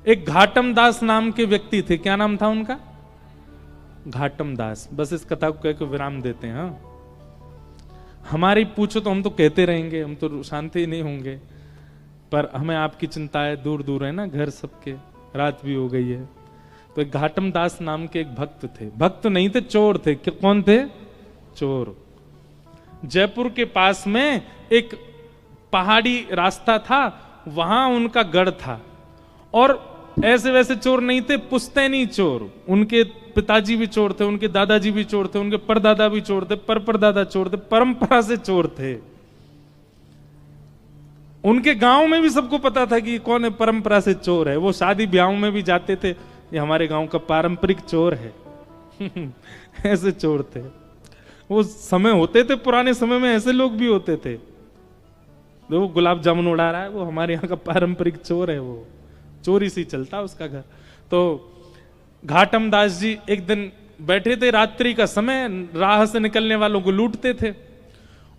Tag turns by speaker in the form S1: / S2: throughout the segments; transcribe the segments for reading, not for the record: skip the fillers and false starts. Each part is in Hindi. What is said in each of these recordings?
S1: एक घाटम दास नाम के व्यक्ति थे। क्या नाम था उनका? घाटम दास। बस इस कथा को कह के विराम देते हैं। हमारी पूछो तो हम तो कहते रहेंगे, हम तो शांति ही नहीं होंगे, पर हमें आपकी चिंता है, दूर दूर है ना घर सबके, रात भी हो गई है। तो एक घाटम दास नाम के एक भक्त थे। भक्त नहीं थे, चोर थे। कौन थे? चोर। जयपुर के पास में एक पहाड़ी रास्ता था, वहां उनका गढ़ था। और ऐसे वैसे चोर नहीं थे, पुश्तैनी चोर। उनके पिताजी भी चोर थे, उनके दादाजी भी चोर थे, उनके परदादा भी चोर थे, परदादा चोर थे, परंपरा से चोर थे। उनके गांव में भी सबको पता था कि कौन है परंपरा से चोर है। वो शादी ब्याहों में भी जाते थे, ये हमारे गांव का पारंपरिक चोर है। ऐसे चोर थे। वो समय होते थे, पुराने समय में ऐसे लोग भी होते थे। वो गुलाब जामुन उड़ा रहा है, वो हमारे यहाँ का पारंपरिक चोर है। वो चोरी से चलता उसका घर। तो घाटम दास जी एक दिन बैठे थे, रात्रि का समय, राह से निकलने वालों को लूटते थे।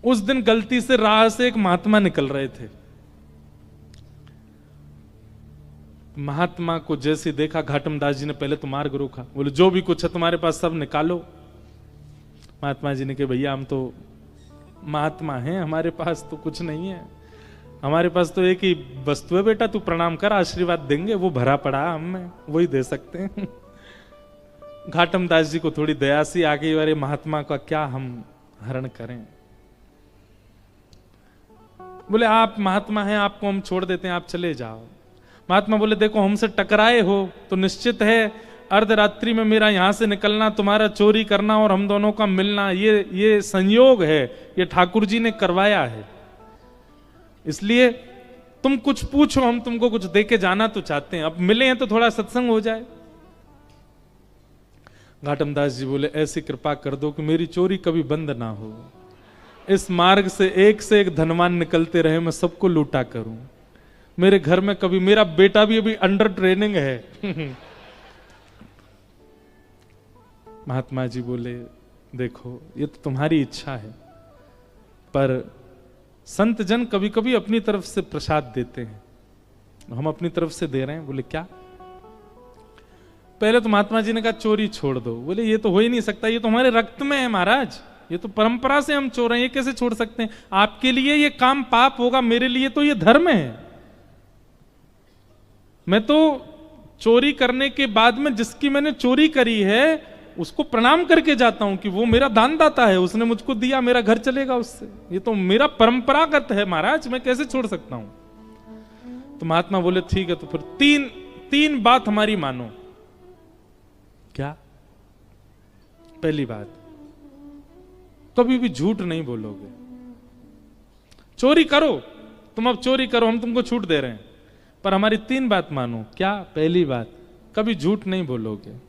S1: उस दिन गलती से राह से एक महात्मा निकल रहे थे। महात्मा को जैसे देखा, घाटम दास जी ने पहले तो मार्ग रोका। बोले जो भी कुछ है तुम्हारे पास सब निकालो। महात्मा जी ने कहा भैया हम तो महात्मा हैं, हमारे पास तो कुछ नहीं है, हमारे पास तो एक ही वस्तु है बेटा, तू प्रणाम कर, आशीर्वाद देंगे, वो भरा पड़ा हम में, वही दे सकते हैं। घाटम दास जी को थोड़ी दया सी आ गई, अरे महात्मा का क्या हम हरण करें। बोले आप महात्मा हैं, आपको हम छोड़ देते हैं, आप चले जाओ। महात्मा बोले देखो हमसे टकराए हो तो निश्चित है अर्धरात्रि में मेरा यहां से निकलना, तुम्हारा चोरी करना और हम दोनों का मिलना, ये संयोग है, ये ठाकुर जी ने करवाया है। इसलिए तुम कुछ पूछो, हम तुमको कुछ दे के जाना तो चाहते हैं, अब मिले हैं तो थोड़ा सत्संग हो जाए। घाटम दास जी बोले ऐसी कृपा कर दो कि मेरी चोरी कभी बंद ना हो, इस मार्ग से एक धनवान निकलते रहे, मैं सबको लूटा करूं। मेरे घर में कभी, मेरा बेटा भी अभी अंडर ट्रेनिंग है। महात्मा जी बोले देखो ये तो तुम्हारी इच्छा है, पर संत जन कभी कभी अपनी तरफ से प्रसाद देते हैं, हम अपनी तरफ से दे रहे हैं। बोले क्या? पहले तो महात्मा जी ने कहा चोरी छोड़ दो। बोले ये तो हो ही नहीं सकता, ये तो हमारे रक्त में है महाराज, ये तो परंपरा से हम चोर हैं, ये कैसे छोड़ सकते हैं? आपके लिए ये काम पाप होगा, मेरे लिए तो ये धर्म है। मैं तो चोरी करने के बाद में जिसकी मैंने चोरी करी है उसको प्रणाम करके जाता हूं कि वो मेरा दानदाता है, उसने मुझको दिया, मेरा घर चलेगा उससे, ये तो मेरा परंपरागत है महाराज, मैं कैसे छोड़ सकता हूं? तो महात्मा बोले ठीक है, तो फिर तीन बात हमारी मानो। क्या? पहली बात, कभी भी झूठ नहीं बोलोगे। चोरी करो, तुम अब चोरी करो, हम तुमको छूट दे रहे हैं, पर हमारी 3 बात मानो। क्या? पहली बात, कभी झूठ नहीं बोलोगे।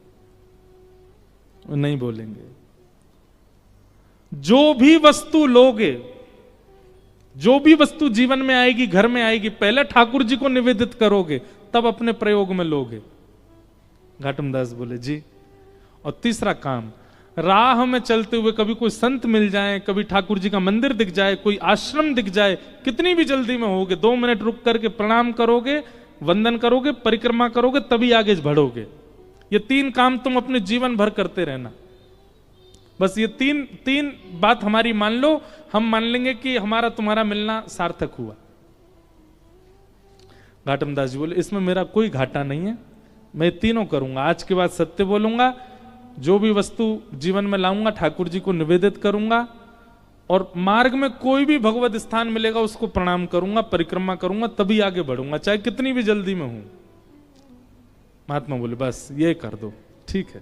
S1: नहीं बोलेंगे। जो भी वस्तु लोगे, जो भी वस्तु जीवन में आएगी, घर में आएगी, पहले ठाकुर जी को निवेदित करोगे, तब अपने प्रयोग में लोगे। घाटम दास बोले जी। और तीसरा काम, राह में चलते हुए कभी कोई संत मिल जाए, कभी ठाकुर जी का मंदिर दिख जाए, कोई आश्रम दिख जाए, कितनी भी जल्दी में होगे, 2 मिनट रुक करके प्रणाम करोगे, वंदन करोगे, परिक्रमा करोगे, तभी आगे बढ़ोगे। ये 3 काम तुम अपने जीवन भर करते रहना। बस ये तीन बात हमारी मान लो, हम मान लेंगे कि हमारा तुम्हारा मिलना सार्थक हुआ। घाटम दास जी बोले इसमें मेरा कोई घाटा नहीं है, मैं तीनों करूंगा। आज के बाद सत्य बोलूंगा, जो भी वस्तु जीवन में लाऊंगा ठाकुर जी को निवेदित करूंगा, और मार्ग में कोई भी भगवत स्थान मिलेगा उसको प्रणाम करूंगा, परिक्रमा करूंगा, तभी आगे बढ़ूंगा, चाहे कितनी भी जल्दी में हूं। महात्मा बोले बस ये कर दो, ठीक है।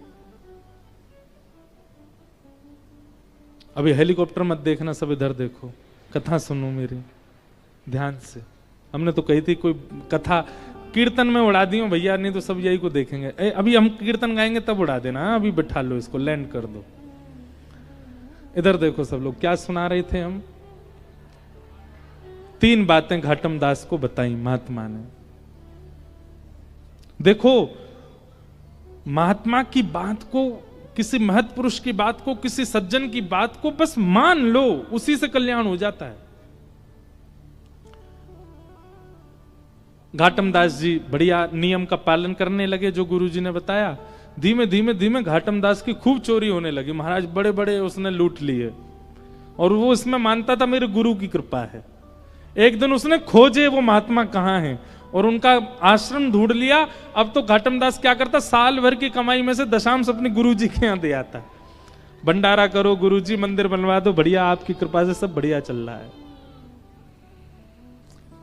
S1: अभी हेलीकॉप्टर मत देखना, सब इधर देखो, कथा सुनो मेरी ध्यान से। हमने तो कही थी कोई कथा कीर्तन में उड़ा दी हो भैया, नहीं तो सब यही को देखेंगे। अभी हम कीर्तन गाएंगे तब उड़ा देना, अभी बैठा लो इसको, लैंड कर दो। इधर देखो सब लोग, क्या सुना रहे थे हम? 3 बातें घाटम दास को बताई महात्मा ने। देखो महात्मा की बात को, किसी महत् पुरुष की बात को, किसी सज्जन की बात को बस मान लो, उसी से कल्याण हो जाता है। घाटम दास जी बढ़िया नियम का पालन करने लगे जो गुरुजी ने बताया। धीमे धीमे धीमे घाटम दास की खूब चोरी होने लगी। महाराज बड़े बड़े उसने लूट लिए और वो इसमें मानता था मेरे गुरु की कृपा है। एक दिन उसने खोजे वो महात्मा कहाँ हैं और उनका आश्रम ढूंढ लिया। अब तो घाटम दास क्या करता, साल भर की कमाई में से दशांश अपने गुरुजी के यहाँ दे आता। भंडारा करो गुरुजी, मंदिर बनवा दो, बढ़िया आपकी कृपा से सब बढ़िया चल रहा है।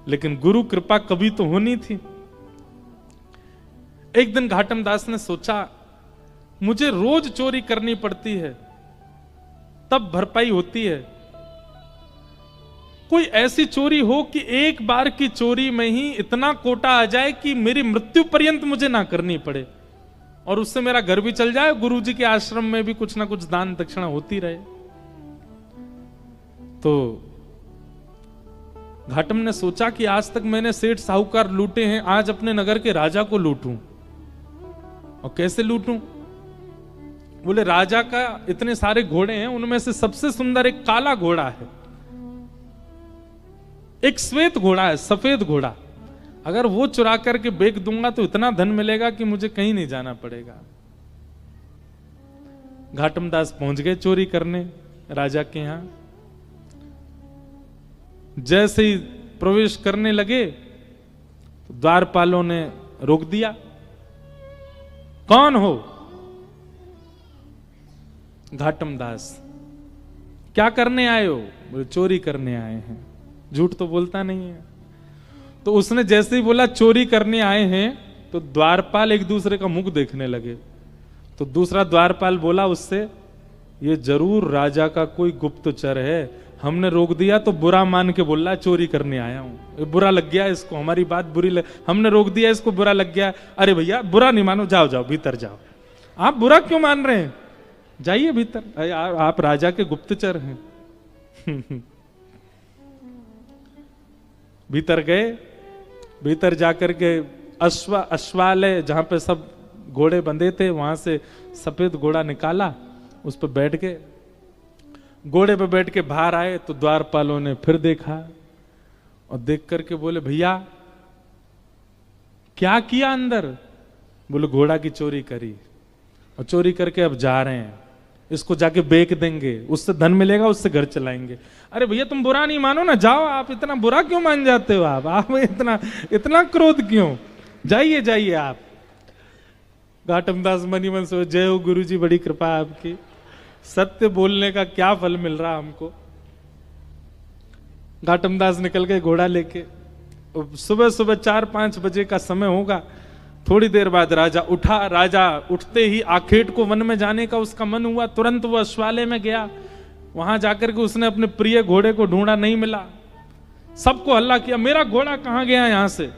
S1: लेकिन गुरु कृपा कभी तो होनी थी। एक दिन घाटम दास ने सोचा मुझे रोज चोरी करनी पड़ती है तब भरपाई होती है, कोई ऐसी चोरी हो कि एक बार की चोरी में ही इतना कोटा आ जाए कि मेरी मृत्यु पर्यंत मुझे ना करनी पड़े और उससे मेरा घर भी चल जाए, गुरुजी के आश्रम में भी कुछ ना कुछ दान दक्षिणा होती रहे। तो घाटम ने सोचा कि आज तक मैंने सेठ साहूकार लूटे हैं, आज अपने नगर के राजा को लूटूं। और कैसे लूटूं? बोले राजा का इतने सारे घोड़े हैं, उनमें से सबसे सुंदर एक काला घोड़ा है, एक श्वेत घोड़ा है, सफेद घोड़ा। अगर वो चुरा करके बेच दूंगा तो इतना धन मिलेगा कि मुझे कहीं नहीं जाना पड़ेगा। घाटम दास पहुंच गए चोरी करने राजा के यहां। जैसे ही प्रवेश करने लगे तो द्वारपालों ने रोक दिया। कौन हो? घाटम दास। क्या करने आए हो? बोले चोरी करने आए हैं। झूठ तो बोलता नहीं है। तो उसने जैसे ही बोला चोरी करने आए हैं तो द्वारपाल एक दूसरे का मुख देखने लगे। तो दूसरा द्वारपाल बोला उससे, ये जरूर राजा का कोई गुप्तचर है, हमने रोक दिया तो बुरा मान के बोल रहा चोरी करने आया हूं, ये बुरा लग गया इसको, हमारी बात बुरी हमने रोक दिया, इसको बुरा लग गया। अरे भैया बुरा नहीं मानो, जाओ जाओ भीतर जाओ। आप बुरा क्यों मान रहे हैं? जाइए भीतर, आप राजा के गुप्तचर हैं। भीतर गए। भीतर जाकर के अश्वालय जहां पे सब घोड़े बंधे थे वहां से सफेद घोड़ा निकाला, उस पर बैठ के घोड़े पे बैठ के बाहर आए तो द्वारपालों ने फिर देखा और देख करके बोले भैया क्या किया अंदर? बोले घोड़ा की चोरी करी और चोरी करके अब जा रहे हैं, इसको जाके बेच देंगे, उससे धन मिलेगा, उससे घर चलाएंगे। अरे भैया तुम बुरा नहीं मानो ना, जाओ। आप इतना बुरा क्यों मान जाते हो? आप इतना इतना क्रोध क्यों? जाइए जाइए आप। घाटम दास मनी मन सोचे जय हो गुरुजी, बड़ी कृपा आपकी, सत्य बोलने का क्या फल मिल रहा हमको। घाटम दास निकल गए घोड़ा लेके। सुबह सुबह 4-5 बजे का समय होगा। थोड़ी देर बाद राजा उठा। राजा उठते ही आखेट को वन में जाने का उसका मन हुआ। तुरंत वो अश्वालय में गया। वहां जाकर के उसने अपने प्रिय घोड़े को ढूंढा, नहीं मिला। सबको हल्ला किया, मेरा घोड़ा कहां गया यहां से।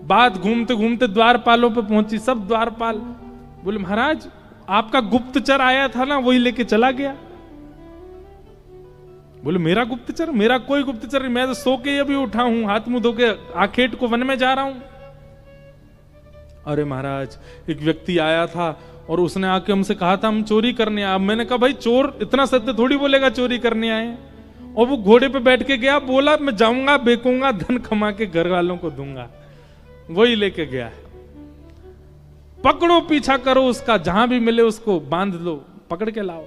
S1: बात घूमते घूमते द्वारपालों पे पहुंची। सब द्वारपाल बोले महाराज आपका गुप्तचर आया था ना, वही लेके चला गया। बोले मेरा गुप्तचर? मेरा कोई गुप्तचर नहीं, मैं तो सो के अभी उठा हूं, हाथ मुंह धो के आखेट को वन में जा रहा हूं। अरे महाराज एक व्यक्ति आया था और उसने आके हमसे कहा था हम चोरी करने आए। मैंने कहा भाई चोर इतना सत्य थोड़ी बोलेगा चोरी करने आए। और वो घोड़े पे बैठ के गया, बोला मैं जाऊंगा, बेचूंगा, धन कमा के घर वालों को दूंगा। वही लेके गया है। पकड़ो, पीछा करो उसका, जहां भी मिले उसको बांध लो, पकड़ के लाओ।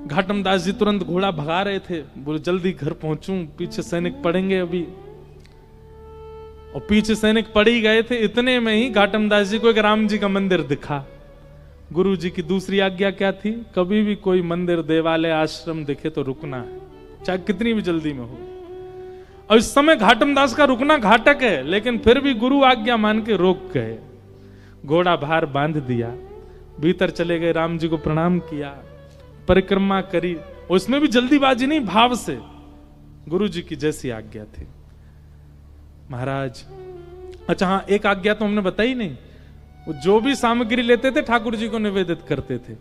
S1: घाटम दास जी तुरंत घोड़ा भगा रहे थे। बोले जल्दी घर पहुंचूं, पीछे सैनिक पड़ेंगे अभी। और पीछे सैनिक पड़ ही गए थे। इतने में ही घाटम दास जी को एक राम जी का मंदिर दिखा। गुरु जी की दूसरी आज्ञा क्या थी? कभी भी कोई मंदिर, देवालय, आश्रम दिखे तो रुकना है, चाहे कितनी भी जल्दी में हो। और इस समय घाटम दास का रुकना घातक है, लेकिन फिर भी गुरु आज्ञा मान के रोक गए। घोड़ा बाहर बांध दिया, भीतर चले गए, राम जी को प्रणाम किया, परिक्रमा करी। उसमें भी जल्दीबाजी नहीं, भाव से गुरु जी की जैसी आज्ञा थी। महाराज अच्छा हाँ, एक आज्ञा तो हमने बताई नहीं। वो जो भी सामग्री लेते थे ठाकुर जी को निवेदित करते थे।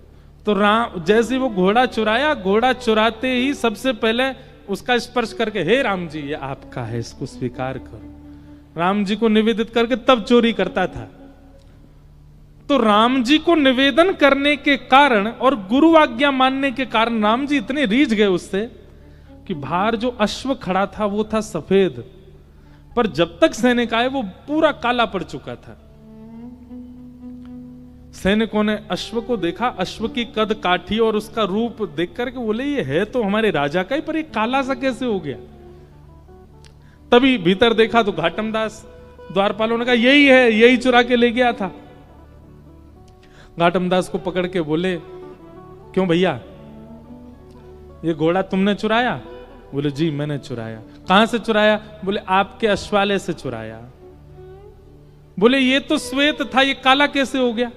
S1: तो राम जैसे वो घोड़ा चुराया, घोड़ा चुराते ही सबसे पहले उसका स्पर्श करके हे राम जी ये आपका है, इसको स्वीकार करो। राम जी को निवेदित करके तब चोरी करता था। तो राम जी को निवेदन करने के कारण और गुरु आज्ञा मानने के कारण राम जी इतने रीझ गए उससे कि बाहर जो अश्व खड़ा था वो था सफेद, पर जब तक सैनिक आए वो पूरा काला पड़ चुका था। सैनिकों ने अश्व को देखा, अश्व की कद काठी और उसका रूप देख करके बोले ये है तो हमारे राजा का ही, पर ये काला सा कैसे हो गया। तभी भीतर देखा तो घाटम दास, द्वारपालों ने कहा यही है, यही चुरा के ले गया था। घाटम दास को पकड़ के बोले क्यों भैया, ये घोड़ा तुमने चुराया? बोले जी मैंने चुराया। कहां से चुराया? बोले आपके अश्वालय से चुराया। बोले ये तो श्वेत था, ये काला कैसे हो गया?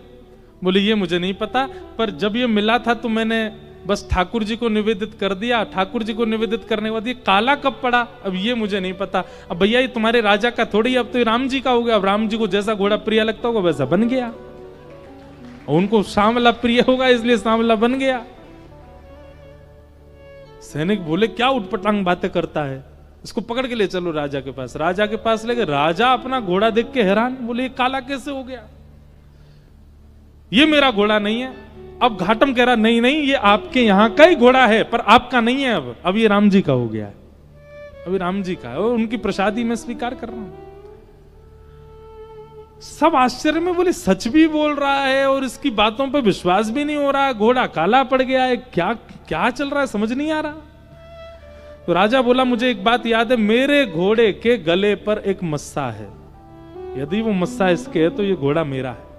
S1: बोले ये मुझे नहीं पता, पर जब ये मिला था तो मैंने बस ठाकुर जी को निवेदित कर दिया। ठाकुर जी को निवेदित करने के बाद ये काला कब पड़ा, अब ये मुझे नहीं पता। अब भैया ये तुम्हारे राजा का थोड़ी, अब तो ये राम जी का हो गया। अब राम जी को जैसा घोड़ा प्रिय लगता होगा वैसा बन गया, उनको सांवला प्रिय होगा इसलिए सांवला बन गया। सैनिक बोले क्या उटपटांग बातें करता है, इसको पकड़ के ले चलो राजा के पास। राजा के पास ले गए। राजा अपना घोड़ा देख के हैरान, बोले ये काला कैसे हो गया, ये मेरा घोड़ा नहीं है। अब घाटम कह रहा नहीं नहीं ये आपके यहां का ही घोड़ा है, पर आपका नहीं है। अब ये राम जी का हो गया है, अभी राम जी का है और उनकी प्रसादी में स्वीकार कर रहा हूं। सब आश्चर्य में बोले सच भी बोल रहा है और इसकी बातों पे विश्वास भी नहीं हो रहा, घोड़ा काला पड़ गया है, क्या क्या चल रहा है समझ नहीं आ रहा। तो राजा बोला मुझे एक बात याद है, मेरे घोड़े के गले पर एक मस्सा है, यदि वो मस्सा इसके है तो ये घोड़ा मेरा है।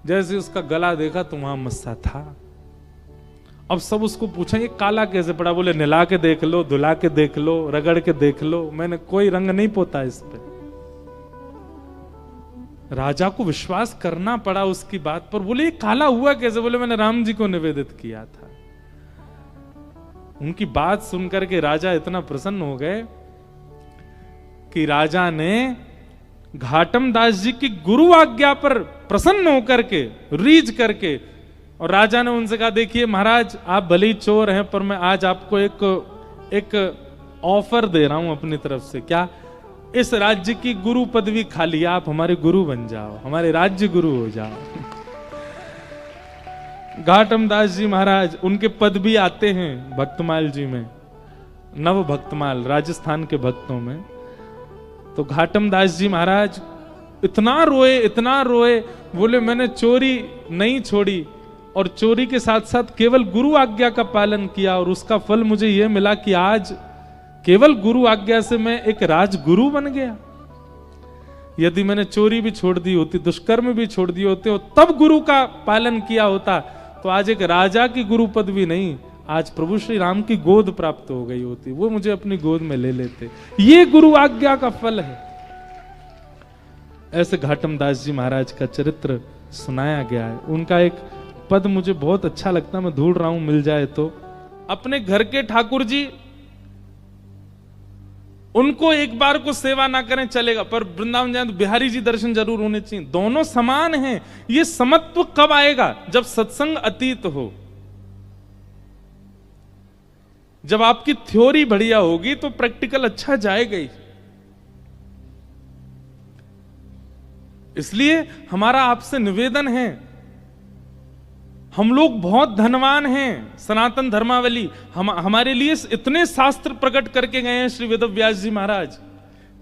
S1: जैसे उसका गला देखा तो वहां मस्सा था। अब सब उसको पूछा ये काला कैसे पड़ा? बोले नहला के देख लो, धुला के देख लो, रगड़ के देख लो, मैंने कोई रंग नहीं पोता इस पे। राजा को विश्वास करना पड़ा उसकी बात पर। बोले ये काला हुआ कैसे? बोले मैंने राम जी को निवेदित किया था। उनकी बात सुनकर के राजा इतना प्रसन्न हो गए कि राजा ने घाटम दास जी की गुरु आज्ञा पर प्रसन्न होकर के, रीझ करके, और राजा ने उनसे कहा देखिए महाराज आप भले ही चोर हैं पर मैं आज आपको एक ऑफर दे रहा हूं अपनी तरफ से। क्या? इस राज्य की गुरु पदवी खाली, आप हमारे गुरु बन जाओ, हमारे राज्य गुरु हो जाओ। घाटम दास जी महाराज, उनके पद भी आते हैं भक्तमाल जी में, नव भक्तमाल राजस्थान के भक्तों में। तो घाटम दास जी महाराज इतना रोए, बोले मैंने चोरी नहीं छोड़ी और चोरी के साथ साथ केवल गुरु आज्ञा का पालन किया और उसका फल मुझे यह मिला कि आज केवल गुरु आज्ञा से मैं एक राजगुरु बन गया। यदि मैंने चोरी भी छोड़ दी होती, दुष्कर्म भी छोड़ दिए होते और तब गुरु का पालन किया होता तो आज एक राजा की गुरु पदवी नहीं, आज प्रभु श्री राम की गोद प्राप्त हो गई होती, वो मुझे अपनी गोद में ले लेते। ये गुरु आज्ञा का फल है। ऐसे घाटम दास जी महाराज का चरित्र सुनाया गया है। उनका एक पद मुझे बहुत अच्छा लगता है, मैं ढूंढ रहा हूं मिल जाए तो। अपने घर के ठाकुर जी, उनको एक बार को सेवा ना करें चलेगा, पर वृंदावन जाए तो बिहारी जी दर्शन जरूर होने चाहिए। दोनों समान हैं। ये समत्व कब आएगा? जब सत्संग अतीत हो, जब आपकी थ्योरी बढ़िया होगी तो प्रैक्टिकल अच्छा जाएगा ही। इसलिए हमारा आपसे निवेदन है, हम लोग बहुत धनवान हैं, सनातन धर्मावली हमारे लिए इतने शास्त्र प्रकट करके गए हैं श्री वेदव्यास जी महाराज।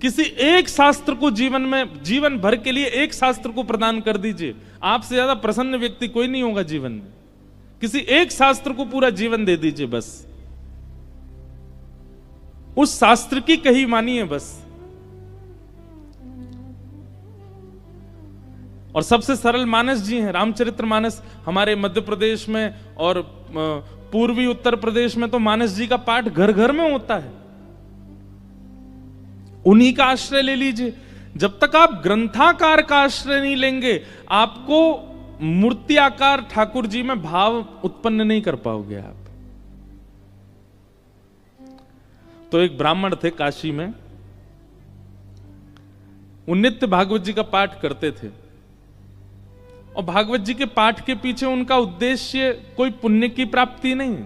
S1: किसी एक शास्त्र को जीवन भर के लिए एक शास्त्र को प्रदान कर दीजिए, आपसे ज्यादा प्रसन्न व्यक्ति कोई नहीं होगा जीवन में। किसी एक शास्त्र को पूरा जीवन दे दीजिए, बस उस शास्त्र की कही मानिए बस। और सबसे सरल मानस जी हैं, रामचरित्र मानस। हमारे मध्य प्रदेश में और पूर्वी उत्तर प्रदेश में तो मानस जी का पाठ घर घर में होता है। उन्हीं का आश्रय ले लीजिए। जब तक आप ग्रंथाकार का आश्रय नहीं लेंगे, आपको मूर्ति आकार ठाकुर जी में भाव उत्पन्न नहीं कर पाओगे आप। तो एक ब्राह्मण थे काशी में, वो नित्य भागवत जी का पाठ करते थे। और भागवत जी के पाठ के पीछे उनका उद्देश्य कोई पुण्य की प्राप्ति नहीं।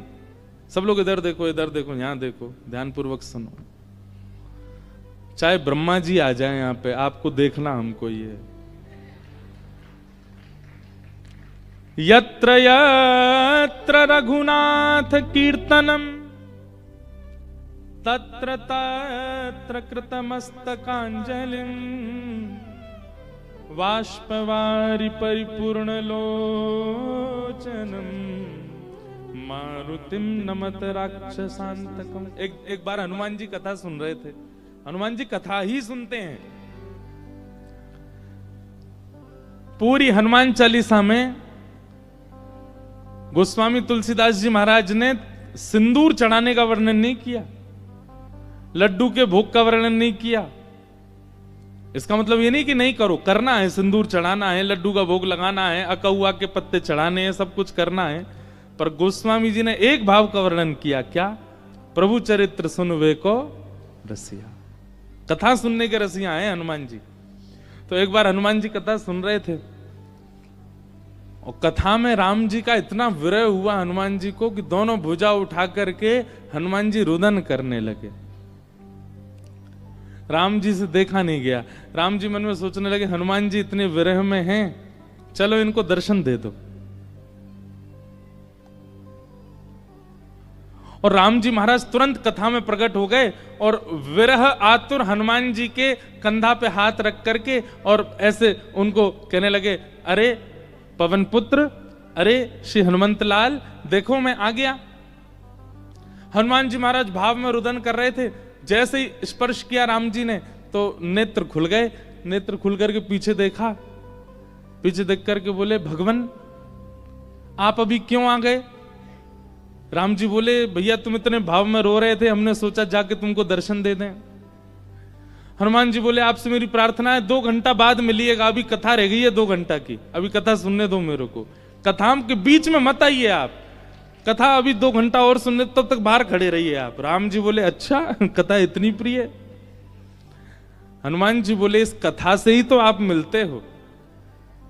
S1: सब लोग इधर देखो, इधर देखो, यहां देखो, ध्यानपूर्वक सुनो। चाहे ब्रह्मा जी आ जाए यहां पे, आपको देखना हमको ये। यत्र यत्र रघुनाथ कीर्तनम तत्र तत्र कृतमस्तकाञ्जलिं बाष्पवारि परिपूर्णलोचनं मारुतिम नमत राक्षसांतकम। एक बार हनुमान जी कथा सुन रहे थे। हनुमान जी कथा ही सुनते हैं। पूरी हनुमान चालीसा में गोस्वामी तुलसीदास जी महाराज ने सिंदूर चढ़ाने का वर्णन नहीं किया, लड्डू के भोग का वर्णन नहीं किया। इसका मतलब ये नहीं कि नहीं करो, करना है, सिंदूर चढ़ाना है, लड्डू का भोग लगाना है, अकहुआ के पत्ते चढ़ाने हैं, सब कुछ करना है। पर गोस्वामी जी ने एक भाव का वर्णन किया, क्या? प्रभु चरित्र सुनवे को रसिया। कथा सुनने के रसिया हैं हनुमान जी। तो एक बार हनुमान जी कथा सुन रहे थे और कथा में राम जी का इतना विरह हुआ हनुमान जी को कि दोनों भुजा उठा करके हनुमान जी रुदन करने लगे। राम जी से देखा नहीं गया। राम जी मन में सोचने लगे हनुमान जी इतने विरह में हैं, चलो इनको दर्शन दे दो। और राम जी महाराज तुरंत कथा में प्रकट हो गए और विरह आतुर हनुमान जी के कंधा पे हाथ रख करके और ऐसे उनको कहने लगे, अरे पवन पुत्र, अरे श्री हनुमंत लाल, देखो मैं आ गया। हनुमान जी महाराज भाव में रुदन कर रहे थे। जैसे ही स्पर्श किया राम जी ने तो नेत्र खुल गए। नेत्र खुल करके पीछे देखा, पीछे देख करके बोले, भगवान आप अभी क्यों आ गए? राम जी बोले, भैया तुम इतने भाव में रो रहे थे, हमने सोचा जाके तुमको दर्शन दे दें। हनुमान जी बोले, आपसे मेरी प्रार्थना है 2 घंटा बाद मिलिएगा, अभी कथा रह गई है 2 घंटा की, अभी कथा सुनने दो मेरे को, कथा के बीच में मत आइए आप, कथा अभी 2 घंटा और सुनने, तब तक बाहर खड़े रहिए आप। राम जी बोले, अच्छा कथा इतनी प्रिय? हनुमान जी बोले, इस कथा से ही तो आप मिलते हो,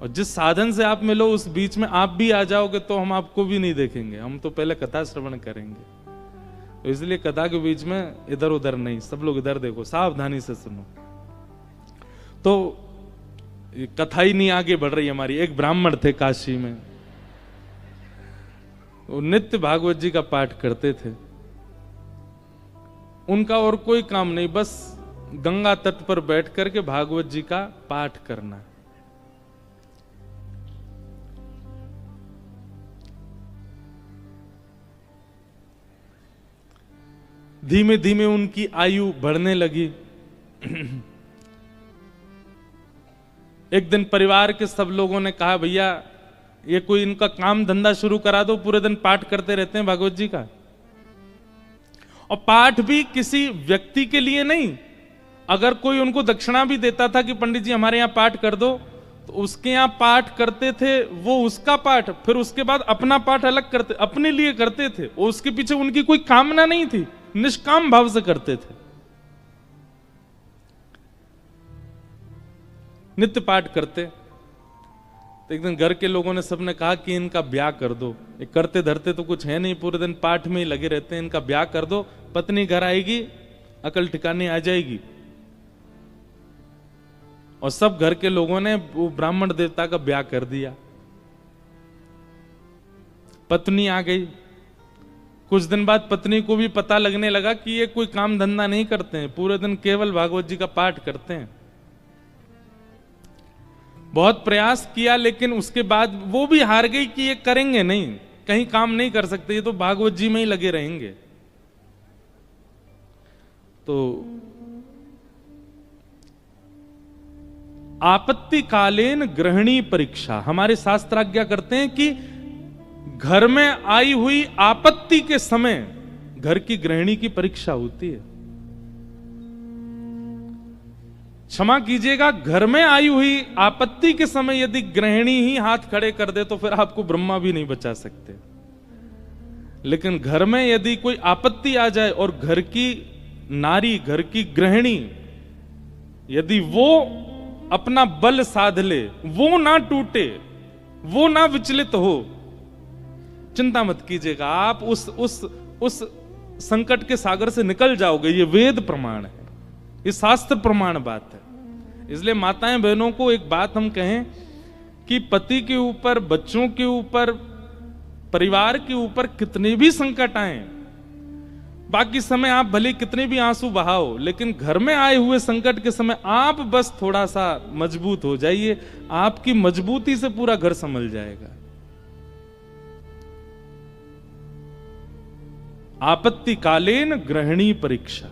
S1: और जिस साधन से आप मिलो उस बीच में आप भी आ जाओगे तो हम आपको भी नहीं देखेंगे, हम तो पहले कथा श्रवण करेंगे। तो इसलिए कथा के बीच में इधर उधर नहीं, सब लोग इधर देखो, सावधानी से सुनो। तो कथा ही नहीं आगे बढ़ रही हमारी। एक ब्राह्मण थे काशी में, वो नित्य भागवत जी का पाठ करते थे। उनका और कोई काम नहीं, बस गंगा तट पर बैठ करके भागवत जी का पाठ करना। धीमे धीमे उनकी आयु बढ़ने लगी। एक दिन परिवार के सब लोगों ने कहा, भैया ये कोई इनका काम धंधा शुरू करा दो, पूरे दिन पाठ करते रहते हैं भागवत जी का। और पाठ भी किसी व्यक्ति के लिए नहीं, अगर कोई उनको दक्षिणा भी देता था कि पंडित जी हमारे यहाँ पाठ कर दो, तो उसके यहाँ पाठ करते थे, वो उसका पाठ, फिर उसके बाद अपना पाठ अलग करते, अपने लिए करते थे। उसके पीछे उनकी कोई कामना नहीं थी, निष्काम भाव से करते थे, नित्य पाठ करते। तो एक दिन घर के लोगों ने सबने कहा कि इनका ब्याह कर दो, ये करते धरते तो कुछ है नहीं, पूरे दिन पाठ में ही लगे रहते हैं, इनका ब्याह कर दो, पत्नी घर आएगी, अकल ठिकाने आ जाएगी। और सब घर के लोगों ने वो ब्राह्मण देवता का ब्याह कर दिया। पत्नी आ गई। कुछ दिन बाद पत्नी को भी पता लगने लगा कि ये कोई काम धंधा नहीं करते हैं, पूरे दिन केवल भागवत जी का पाठ करते हैं। बहुत प्रयास किया, लेकिन उसके बाद वो भी हार गई कि ये करेंगे नहीं, कहीं काम नहीं कर सकते, ये तो भागवत जी में ही लगे रहेंगे। तो आपत्तिकालीन गृहिणी परीक्षा, हमारे शास्त्र आज्ञा करते हैं कि घर में आई हुई आपत्ति के समय घर की गृहिणी की परीक्षा होती है। क्षमा कीजिएगा, घर में आई हुई आपत्ति के समय यदि गृहिणी ही हाथ खड़े कर दे तो फिर आपको ब्रह्मा भी नहीं बचा सकते। लेकिन घर में यदि कोई आपत्ति आ जाए और घर की नारी, घर की गृहिणी यदि वो अपना बल साध ले, वो ना टूटे, वो ना विचलित हो, चिंता मत कीजिएगा, आप उस संकट के सागर से निकल जाओगे। ये वेद प्रमाण है, ये शास्त्र प्रमाण बात है। इसलिए माताएं बहनों को एक बात हम कहें कि पति के ऊपर, बच्चों के ऊपर, परिवार के ऊपर कितने भी संकट आए, बाकी समय आप भले कितने भी आंसू बहाओ, लेकिन घर में आए हुए संकट के समय आप बस थोड़ा सा मजबूत हो जाइए, आपकी मजबूती से पूरा घर संभल जाएगा। आपत्ति कालेन गृहिणी परीक्षा।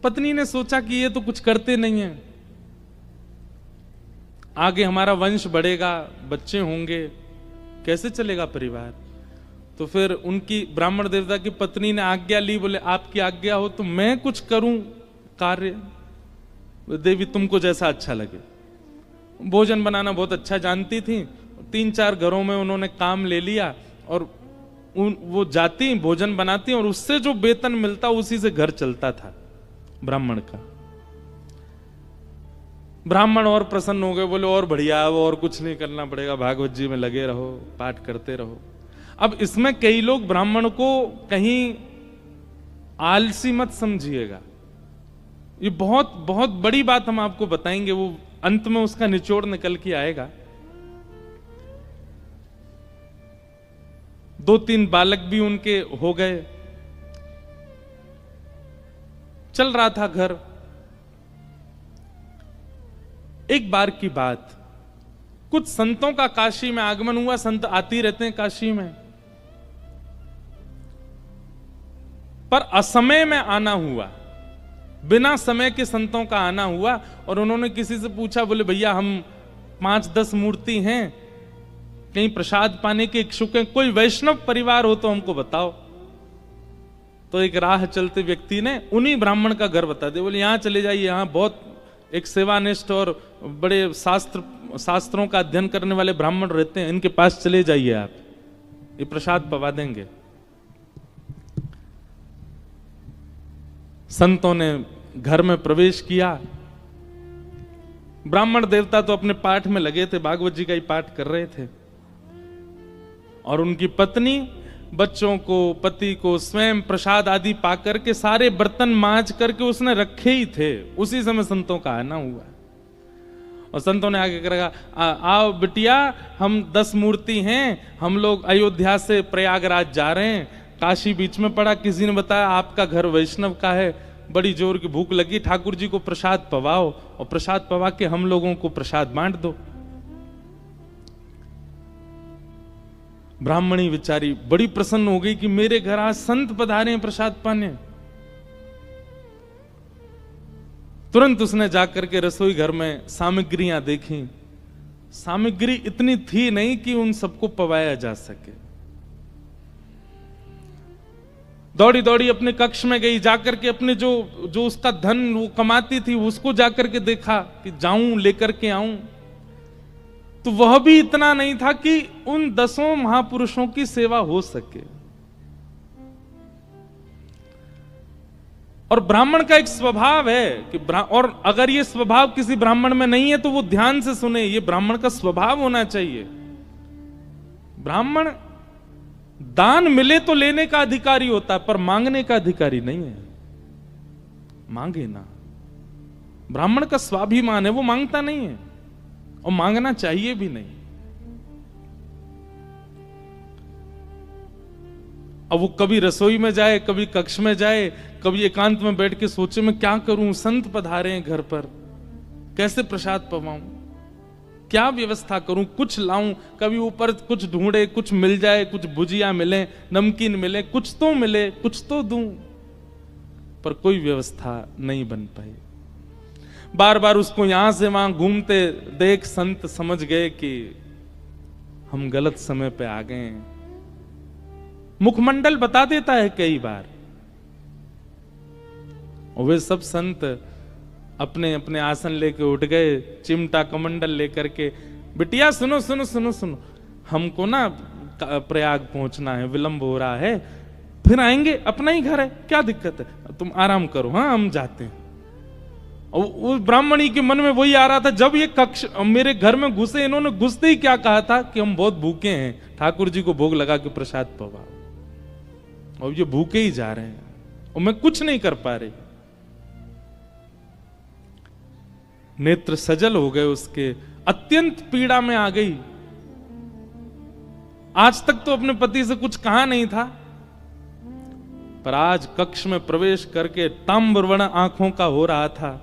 S1: पत्नी ने सोचा कि ये तो कुछ करते नहीं है, आगे हमारा वंश बढ़ेगा, बच्चे होंगे, कैसे चलेगा परिवार। तो फिर उनकी ब्राह्मण देवता की पत्नी ने आज्ञा ली, बोले आपकी आज्ञा हो तो मैं कुछ करूं कार्य, देवी तुमको जैसा अच्छा लगे। भोजन बनाना बहुत अच्छा जानती थी, 3-4 घरों में उन्होंने काम ले लिया और वो जाती भोजन बनाती और उससे जो वेतन मिलता उसी से घर चलता था ब्राह्मण का। ब्राह्मण और प्रसन्न हो गए, बोले और बढ़िया, और कुछ नहीं करना पड़ेगा, भागवत जी में लगे रहो, पाठ करते रहो। अब इसमें कई लोग ब्राह्मण को कहीं आलसी मत समझिएगा, ये बहुत बहुत बड़ी बात हम आपको बताएंगे, वो अंत में उसका निचोड़ निकल के आएगा। 2-3 बालक भी उनके हो गए, चल रहा था घर। एक बार की बात, कुछ संतों का काशी में आगमन हुआ, संत आते रहते हैं काशी में, पर असमय में आना हुआ, बिना समय के संतों का आना हुआ। और उन्होंने किसी से पूछा, बोले भैया हम 5-10 मूर्ति हैं, कहीं प्रसाद पाने के इच्छुक हैं, कोई वैष्णव परिवार हो तो हमको बताओ। तो एक राह चलते व्यक्ति ने उन्हीं ब्राह्मण का घर बता दिया, बोले यहां चले जाइए, यहां बहुत एक सेवानिष्ठ और बड़े शास्त्रों का अध्ययन करने वाले ब्राह्मण रहते हैं, इनके पास चले जाइए, आप ये प्रसाद पवा देंगे। संतों ने घर में प्रवेश किया। ब्राह्मण देवता तो अपने पाठ में लगे थे, भागवत जी का ही पाठ कर रहे थे, और उनकी पत्नी बच्चों को, पति को स्वयं प्रसाद आदि पाकर के सारे बर्तन मांज करके उसने रखे ही थे। उसी समय संतों का आना हुआ और संतों ने आगे कहा, आओ बिटिया, हम 10 मूर्ति हैं, हम लोग अयोध्या से प्रयागराज जा रहे हैं, काशी बीच में पड़ा, किसी ने बताया आपका घर वैष्णव का है, बड़ी जोर की भूख लगी, ठाकुर जी को प्रसाद पवाओ और प्रसाद पवा के हम लोगों को प्रसाद बांट दो। ब्राह्मणी बेचारी बड़ी प्रसन्न हो गई कि मेरे घर आज संत पधारे हैं प्रसाद पाने। तुरंत उसने जाकर के रसोई घर में सामग्रियां देखी, सामग्री इतनी थी नहीं कि उन सबको पवाया जा सके। दौड़ी दौड़ी अपने कक्ष में गई, जाकर के अपने जो उसका धन वो कमाती थी उसको जाकर के देखा कि जाऊं लेकर के आऊं, तो वह भी इतना नहीं था कि उन 10 महापुरुषों की सेवा हो सके। और ब्राह्मण का एक स्वभाव है कि और अगर ये स्वभाव किसी ब्राह्मण में नहीं है तो वो ध्यान से सुने, ये ब्राह्मण का स्वभाव होना चाहिए। ब्राह्मण दान मिले तो लेने का अधिकारी होता है, पर मांगने का अधिकारी नहीं है। मांगे ना, ब्राह्मण का स्वाभिमान है, वो मांगता नहीं है और मांगना चाहिए भी नहीं। अब वो कभी रसोई में जाए, कभी कक्ष में जाए, कभी एकांत में बैठ के सोचे मैं क्या करूं, संत पधारे हैं घर पर, कैसे प्रसाद पवाऊं, क्या व्यवस्था करूं, कुछ लाऊं, कभी ऊपर कुछ ढूंढे, कुछ मिल जाए, कुछ भुजिया मिले, नमकीन मिले, कुछ तो मिले, कुछ तो दूं, पर कोई व्यवस्था नहीं बन पाई। बार बार उसको यहां से वहां घूमते देख संत समझ गए कि हम गलत समय पे आ गए हैं। मुखमंडल बता देता है कई बार, और वे सब संत अपने अपने आसन लेके उठ गए, चिमटा कमंडल लेकर के, बिटिया सुनो सुनो सुनो सुनो, हमको ना प्रयाग पहुंचना है, विलंब हो रहा है, फिर आएंगे, अपना ही घर है, क्या दिक्कत है, तुम आराम करो, हाँ हम जाते हैं। और उस ब्राह्मणी के मन में वही आ रहा था, जब ये कक्ष मेरे घर में घुसे, इन्होंने घुसते ही क्या कहा था कि हम बहुत भूखे हैं, ठाकुर जी को भोग लगा के प्रसाद पवाओ, और ये भूखे ही जा रहे हैं और मैं कुछ नहीं कर पा रही। नेत्र सजल हो गए उसके, अत्यंत पीड़ा में आ गई। आज तक तो अपने पति से कुछ कहा नहीं था, पर आज कक्ष में प्रवेश करके ताम्रवर्ण आंखों का हो रहा था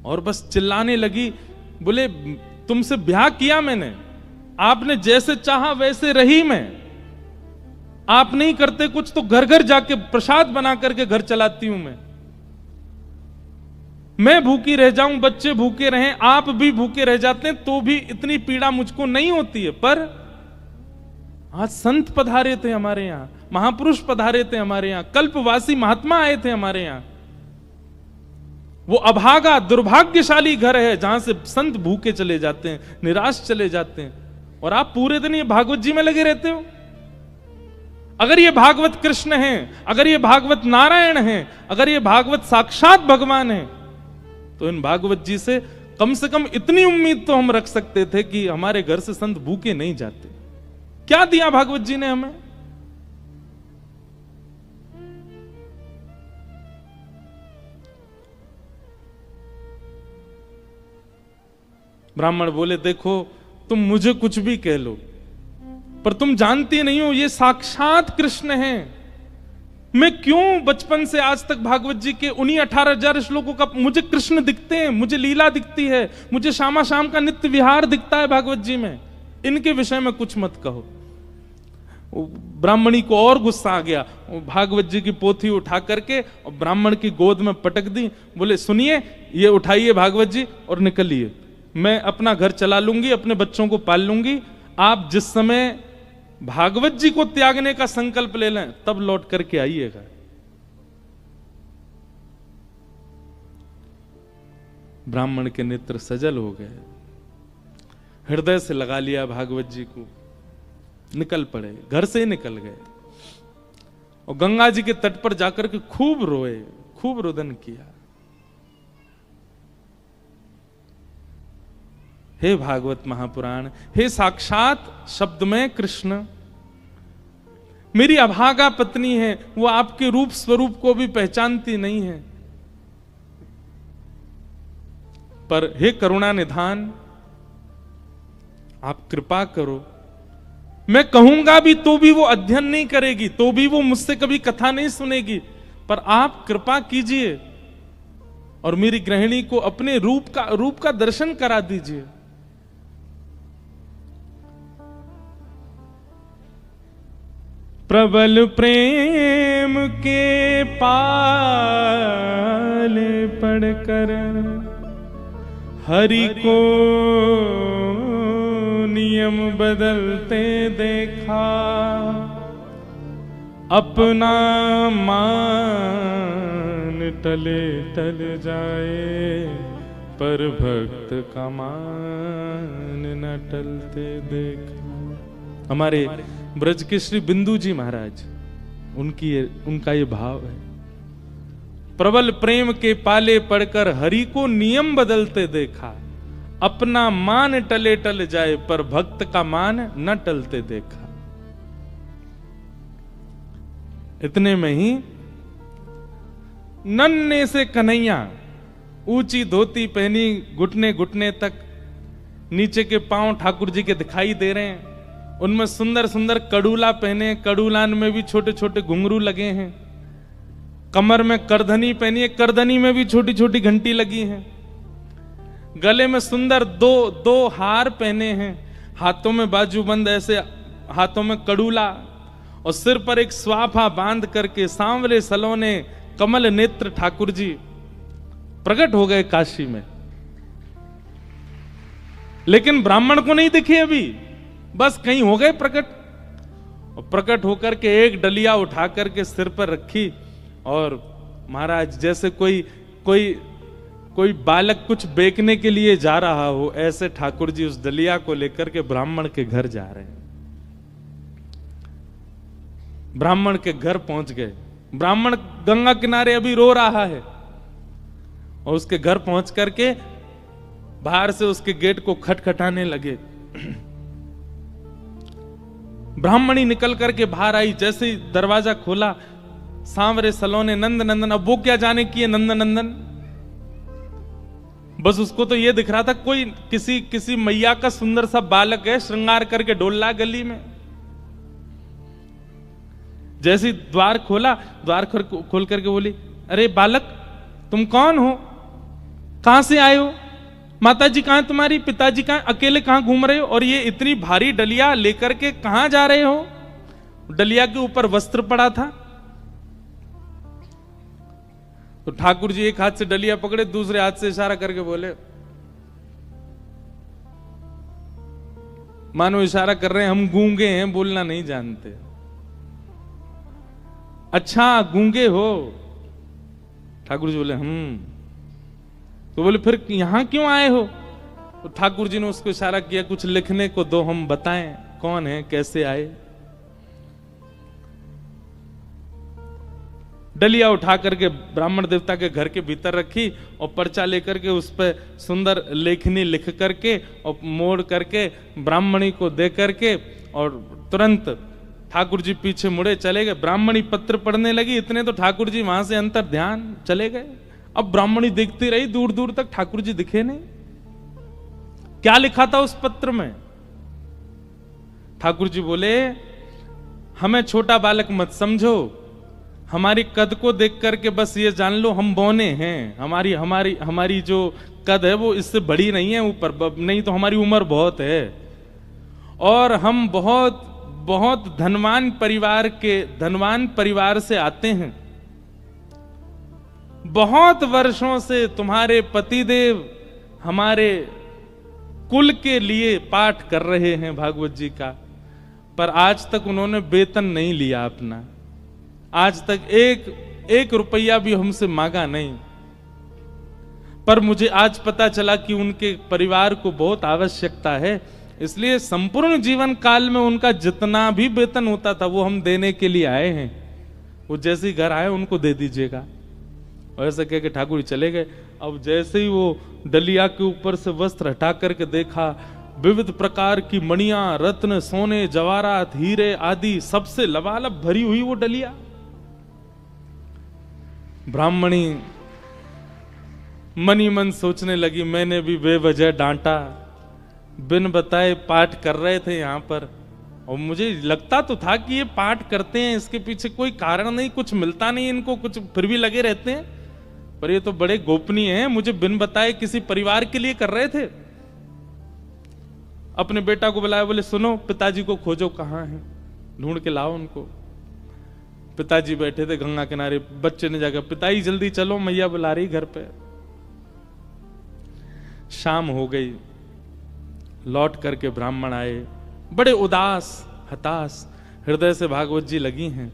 S1: और बस चिल्लाने लगी, बोले तुमसे ब्याह किया मैंने, आपने जैसे चाहा वैसे रही मैं, आप नहीं करते कुछ तो घर घर जाके प्रसाद बना करके घर चलाती हूं मैं भूखी रह जाऊं, बच्चे भूखे रहें, आप भी भूखे रह जाते हैं तो भी इतनी पीड़ा मुझको नहीं होती है। पर आज संत पधारे थे हमारे यहां, महापुरुष पधारे थे हमारे यहां, कल्पवासी महात्मा आए थे हमारे यहां। वो अभागा दुर्भाग्यशाली घर है जहां से संत भूखे चले जाते हैं, निराश चले जाते हैं, और आप पूरे दिन ये भागवत जी में लगे रहते हो। अगर ये भागवत कृष्ण हैं, अगर ये भागवत नारायण हैं, अगर ये भागवत साक्षात भगवान हैं, तो इन भागवत जी से कम इतनी उम्मीद तो हम रख सकते थे कि हमारे घर से संत भूखे नहीं जाते। क्या दिया भागवत जी ने हमें? ब्राह्मण बोले, देखो तुम मुझे कुछ भी कह लो, पर तुम जानती नहीं हो ये साक्षात कृष्ण हैं। मैं क्यों बचपन से आज तक भागवत जी के उन्हीं 18,000 श्लोकों का मुझे कृष्ण दिखते हैं, मुझे लीला दिखती है, मुझे शामा शाम का नित्य विहार दिखता है भागवत जी में, इनके विषय में कुछ मत कहो। ब्राह्मणी को और गुस्सा आ गया, भागवत जी की पोथी उठा करके और ब्राह्मण की गोद में पटक दी। बोले, सुनिए, ये उठाइए भागवत जी और निकलिए, मैं अपना घर चला लूंगी, अपने बच्चों को पाल लूंगी, आप जिस समय भागवत जी को त्यागने का संकल्प ले लें तब लौट करके आइएगा। ब्राह्मण के नेत्र सजल हो गए, हृदय से लगा लिया भागवत जी को, निकल पड़े, घर से ही निकल गए और गंगा जी के तट पर जाकर के खूब रोए, खूब रुदन किया। हे भागवत महापुराण, हे साक्षात शब्द में कृष्ण, मेरी अभागा पत्नी है, वो आपके रूप स्वरूप को भी पहचानती नहीं है, पर हे करुणा निधान, आप कृपा करो। मैं कहूंगा भी तो भी वो अध्ययन नहीं करेगी, तो भी वो मुझसे कभी कथा नहीं सुनेगी, पर आप कृपा कीजिए और मेरी गृहिणी को अपने रूप का दर्शन करा दीजिए। प्रबल प्रेम के पाले पढ़कर हरि को नियम बदलते देखा, अपना मान टले टल जाए, पर भक्त का मान न टलते देखा। हमारे ब्रज के श्री बिंदु जी महाराज, उनका ये भाव है, प्रबल प्रेम के पाले पढ़कर हरि को नियम बदलते देखा, अपना मान टले टल जाए, पर भक्त का मान न टलते देखा। इतने में ही नन्हे से कन्हैया, ऊंची धोती पहनी, घुटने घुटने तक, नीचे के पांव ठाकुर जी के दिखाई दे रहे हैं, उनमें सुंदर सुंदर कड़ूला पहने, कड़ूलान में भी छोटे छोटे घुंघरू लगे हैं, कमर में करधनी पहनी है, करधनी में भी छोटी छोटी घंटी लगी है, गले में सुंदर दो हार पहने हैं, हाथों में बाजूबंद, ऐसे हाथों में कड़ूला, और सिर पर एक स्वाफा बांध करके सांवले सलोने कमल नेत्र ठाकुर जी प्रकट हो गए काशी में। लेकिन ब्राह्मण को नहीं दिखे अभी, बस कहीं हो गए प्रकट, और प्रकट होकर के एक डलिया उठा करके सिर पर रखी, और महाराज जैसे कोई बालक कुछ बेचने के लिए जा रहा हो, ऐसे ठाकुर जी उस डलिया को लेकर के ब्राह्मण के घर जा रहे हैं। ब्राह्मण के घर पहुंच गए, ब्राह्मण गंगा किनारे अभी रो रहा है, और उसके घर पहुंच करके बाहर से उसके गेट को खटखटाने लगे। ब्राह्मणी निकल करके बाहर आई, जैसे ही दरवाजा खोला, सांवरे सलोने नंद नंदन, अब वो क्या जाने की है नंद नंदन, बस उसको तो ये दिख रहा था कोई किसी मैया का सुंदर सा बालक है, श्रृंगार करके डोल रहा गली में। जैसे द्वार खोला, द्वार खोल करके बोली, अरे बालक तुम कौन हो, कहां से आए हो, माताजी कहां तुम्हारी, पिताजी कहां, अकेले कहां घूम रहे हो, और ये इतनी भारी डलिया लेकर के कहां जा रहे हो। डलिया के ऊपर वस्त्र पड़ा था। तो ठाकुर जी एक हाथ से डलिया पकड़े, दूसरे हाथ से इशारा करके बोले, मानो इशारा कर रहे हैं हम गूंगे हैं, बोलना नहीं जानते। अच्छा गूंगे हो। ठाकुर जी बोले तो बोले फिर यहां क्यों आए हो। तो ठाकुर जी ने उसको इशारा किया, कुछ लिखने को दो, हम बताएं कौन है, कैसे आए। डलिया उठा करके ब्राह्मण देवता के घर के भीतर रखी और पर्चा लेकर के उस पर सुंदर लेखनी लिख करके और मोड़ करके ब्राह्मणी को दे करके, और तुरंत ठाकुर जी पीछे मुड़े चले गए। ब्राह्मणी पत्र पढ़ने लगी, इतने तो ठाकुर जी वहां से अंतर ध्यान चले गए। अब ब्राह्मणी देखती रही, दूर दूर तक ठाकुर जी दिखे नहीं। क्या लिखा था उस पत्र में। ठाकुर जी बोले, हमें छोटा बालक मत समझो, हमारी कद को देख करके बस ये जान लो हम बौने हैं। हमारी हमारी हमारी जो कद है वो इससे बड़ी नहीं है, ऊपर नहीं तो हमारी उम्र बहुत है, और हम बहुत बहुत धनवान परिवार से आते हैं। बहुत वर्षों से तुम्हारे पतिदेव हमारे कुल के लिए पाठ कर रहे हैं भागवत जी का, पर आज तक उन्होंने वेतन नहीं लिया अपना, आज तक एक रुपया भी हमसे मांगा नहीं। पर मुझे आज पता चला कि उनके परिवार को बहुत आवश्यकता है, इसलिए संपूर्ण जीवन काल में उनका जितना भी वेतन होता था वो हम देने के लिए आए हैं। वो जैसे ही घर आए उनको दे दीजिएगा। और ऐसा कह के ठाकुर जी चले गए। अब जैसे ही वो डलिया के ऊपर से वस्त्र हटा करके देखा, विविध प्रकार की मणियां, रत्न, सोने, जवाहरात, हीरे आदि सबसे लबालब भरी हुई वो डलिया। ब्राह्मणी मनी मन सोचने लगी, मैंने भी बेवजह डांटा, बिन बताए पाठ कर रहे थे यहाँ पर, और मुझे लगता तो था कि ये पाठ करते हैं, इसके पीछे कोई कारण नहीं, कुछ मिलता नहीं इनको, कुछ फिर भी लगे रहते हैं, पर ये तो बड़े गोपनीय हैं, मुझे बिन बताए किसी परिवार के लिए कर रहे थे। अपने बेटा को बुलाया, बोले सुनो पिताजी को खोजो, कहाँ हैं, ढूंढ के लाओ उनको। पिताजी बैठे थे गंगा किनारे, बच्चे ने जाकर, पिताजी जल्दी चलो मैया बुला रही घर पे। शाम हो गई, लौट करके ब्राह्मण आए, बड़े उदास हताश हृदय से भागवत जी लगी हैं।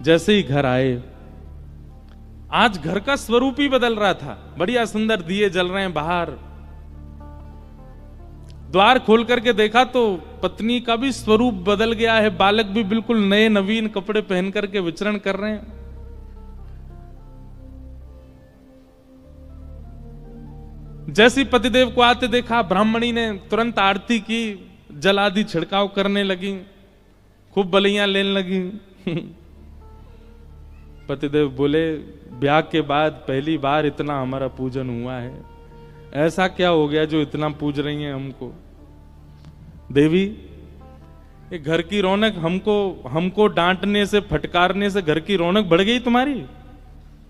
S1: जैसे ही घर आए, आज घर का स्वरूप ही बदल रहा था, बढ़िया सुंदर दिए जल रहे हैं बाहर। द्वार खोल करके देखा तो पत्नी का भी स्वरूप बदल गया है, बालक भी बिल्कुल नए नवीन कपड़े पहन करके विचरण कर रहे हैं। जैसी पतिदेव को आते देखा, ब्राह्मणी ने तुरंत आरती की, जल आदि छिड़काव करने लगी, खूब बलियां लेने लगी। पतिदेव बोले, ब्याह के बाद पहली बार इतना हमारा पूजन हुआ है, ऐसा क्या हो गया जो इतना पूज रही हैं हमको। देवी, ये घर की रौनक, हमको डांटने से, फटकारने से घर की रौनक बढ़ गई तुम्हारी,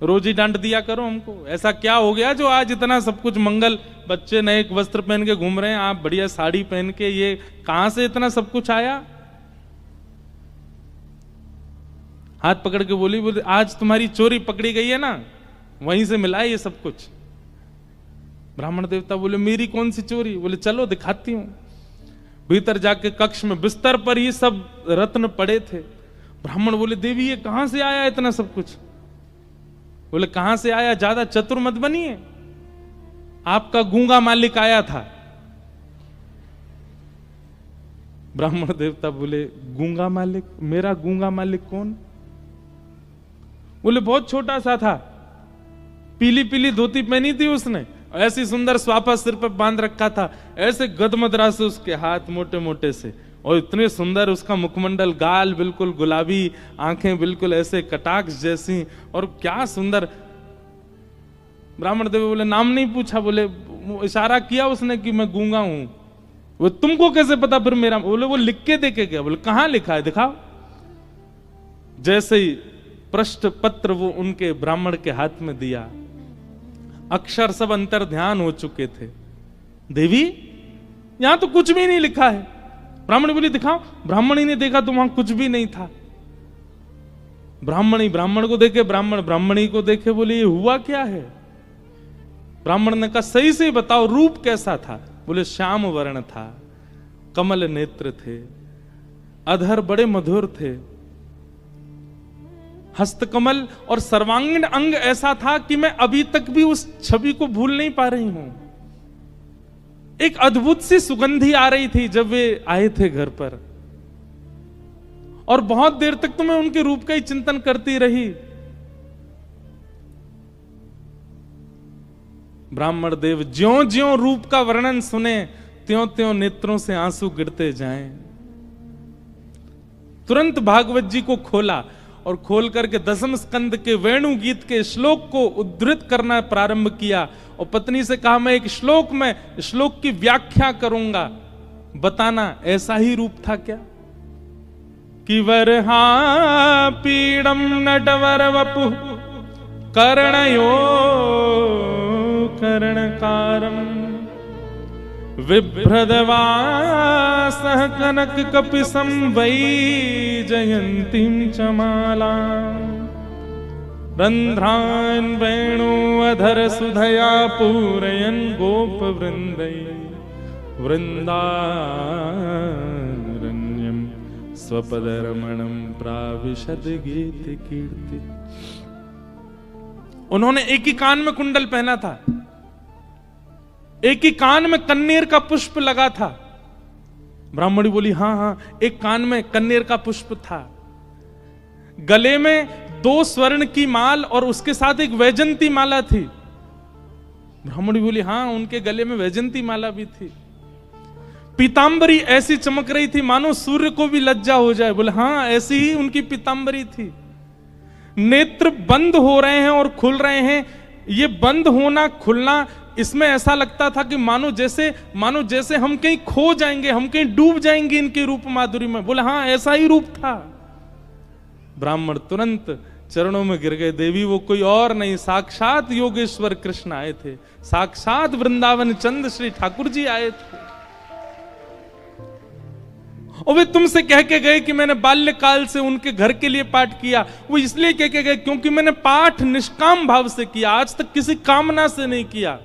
S1: रोज ही डांट दिया करो हमको। ऐसा क्या हो गया जो आज इतना सब कुछ मंगल, बच्चे नए वस्त्र पहन के घूम रहे हैं, आप बढ़िया साड़ी पहन के, ये कहां से इतना सब कुछ आया। हाथ पकड़ के बोली, आज तुम्हारी चोरी पकड़ी गई है ना, वहीं से मिला है ये सब कुछ। ब्राह्मण देवता बोले, मेरी कौन सी चोरी। बोले चलो दिखाती हूं। भीतर जाके कक्ष में बिस्तर पर ये सब रत्न पड़े थे। ब्राह्मण बोले, देवी ये कहां से आया इतना सब कुछ। बोले कहां से आया, ज्यादा चतुर मत बनिए, आपका गूंगा मालिक आया था। ब्राह्मण देवता बोले, गूंगा मालिक, मेरा गूंगा मालिक कौन। बोले बहुत छोटा सा था, पीली पीली धोती पहनी थी उसने, ऐसी सुंदर स्वापा सिर पर बांध रखा था, ऐसे गदमदरा से उसके हाथ मोटे मोटे से, और इतने सुंदर उसका मुखमंडल, गाल बिल्कुल गुलाबी, आंखें बिल्कुल ऐसे कटाक्ष जैसी, और क्या सुंदर। ब्राह्मण देव बोले, नाम नहीं पूछा। बोले वो इशारा किया उसने कि मैं गूंगा हूं। वो तुमको कैसे पता फिर मेरा? बोले वो लिख के देके गया। बोले कहां लिखा है, दिखाओ। जैसे ही प्रश्न पत्र वो उनके ब्राह्मण के हाथ में दिया, अक्षर सब अंतर ध्यान हो चुके थे। देवी यहां तो कुछ भी नहीं लिखा है। ब्राह्मण बोली दिखाओ। ब्राह्मणी ने देखा तो वहां कुछ भी नहीं था। ब्राह्मणी ब्राह्मण को देखे, ब्राह्मण ब्राह्मणी को देखे, बोले ये हुआ क्या है? ब्राह्मण ने कहा सही से बताओ रूप कैसा था? बोले श्याम वर्ण था, कमल नेत्र थे, अधर बड़े मधुर थे, हस्तकमल और सर्वांगीण अंग ऐसा था कि मैं अभी तक भी उस छवि को भूल नहीं पा रही हूं। एक अद्भुत सी सुगंधी आ रही थी जब वे आए थे घर पर, और बहुत देर तक तो मैं उनके रूप का ही चिंतन करती रही। ब्राह्मण देव ज्यों ज्यों रूप का वर्णन सुने त्यों त्यों नेत्रों से आंसू गिरते जाएं। तुरंत भागवत जी को खोला और खोल करके दसम स्कंद के वेणु गीत के श्लोक को उद्धृत करना प्रारंभ किया और पत्नी से कहा मैं एक श्लोक की व्याख्या करूंगा, बताना ऐसा ही रूप था क्या? कि वरहा पीड़म नटवर वपु कर्णयो कर्णकारम विभ्रदवासः कनक कपिसं वै जयन्तीं च माला रंध्रान् वेणु अधर सुधया पूरयन् गोप वृंदै वृंदारण्यं स्वपदरमणं प्राविशद गीत कीर्ति। उन्होंने एक ही कान में कुंडल पहना था, एक ही कान में कन्नेर का पुष्प लगा था। ब्राह्मणी बोली हाँ हाँ, एक कान में कन्नेर का पुष्प था, गले में 2 स्वर्ण की माल और उसके साथ एक वैजंती माला थी। ब्राह्मणी बोली हाँ, उनके गले में वैजंती माला भी थी। पीतांबरी ऐसी चमक रही थी मानो सूर्य को भी लज्जा हो जाए। बोले हाँ, ऐसी ही उनकी पीतांबरी थी। नेत्र बंद हो रहे हैं और खुल रहे हैं। ये बंद होना खुलना, इसमें ऐसा लगता था कि मानो जैसे हम कहीं खो जाएंगे, हम कहीं डूब जाएंगे इनके रूप माधुरी में। बोले हाँ, ऐसा ही रूप था। ब्राह्मण तुरंत चरणों में गिर गए। देवी वो कोई और नहीं, साक्षात योगेश्वर कृष्ण आए थे, साक्षात वृंदावन चंद श्री ठाकुर जी आए थे। और वे तुमसे कह के गए कि मैंने बाल्यकाल से उनके घर के लिए पाठ किया। वो इसलिए कह के गए क्योंकि मैंने पाठ निष्काम भाव से किया, आज तक किसी कामना से नहीं किया।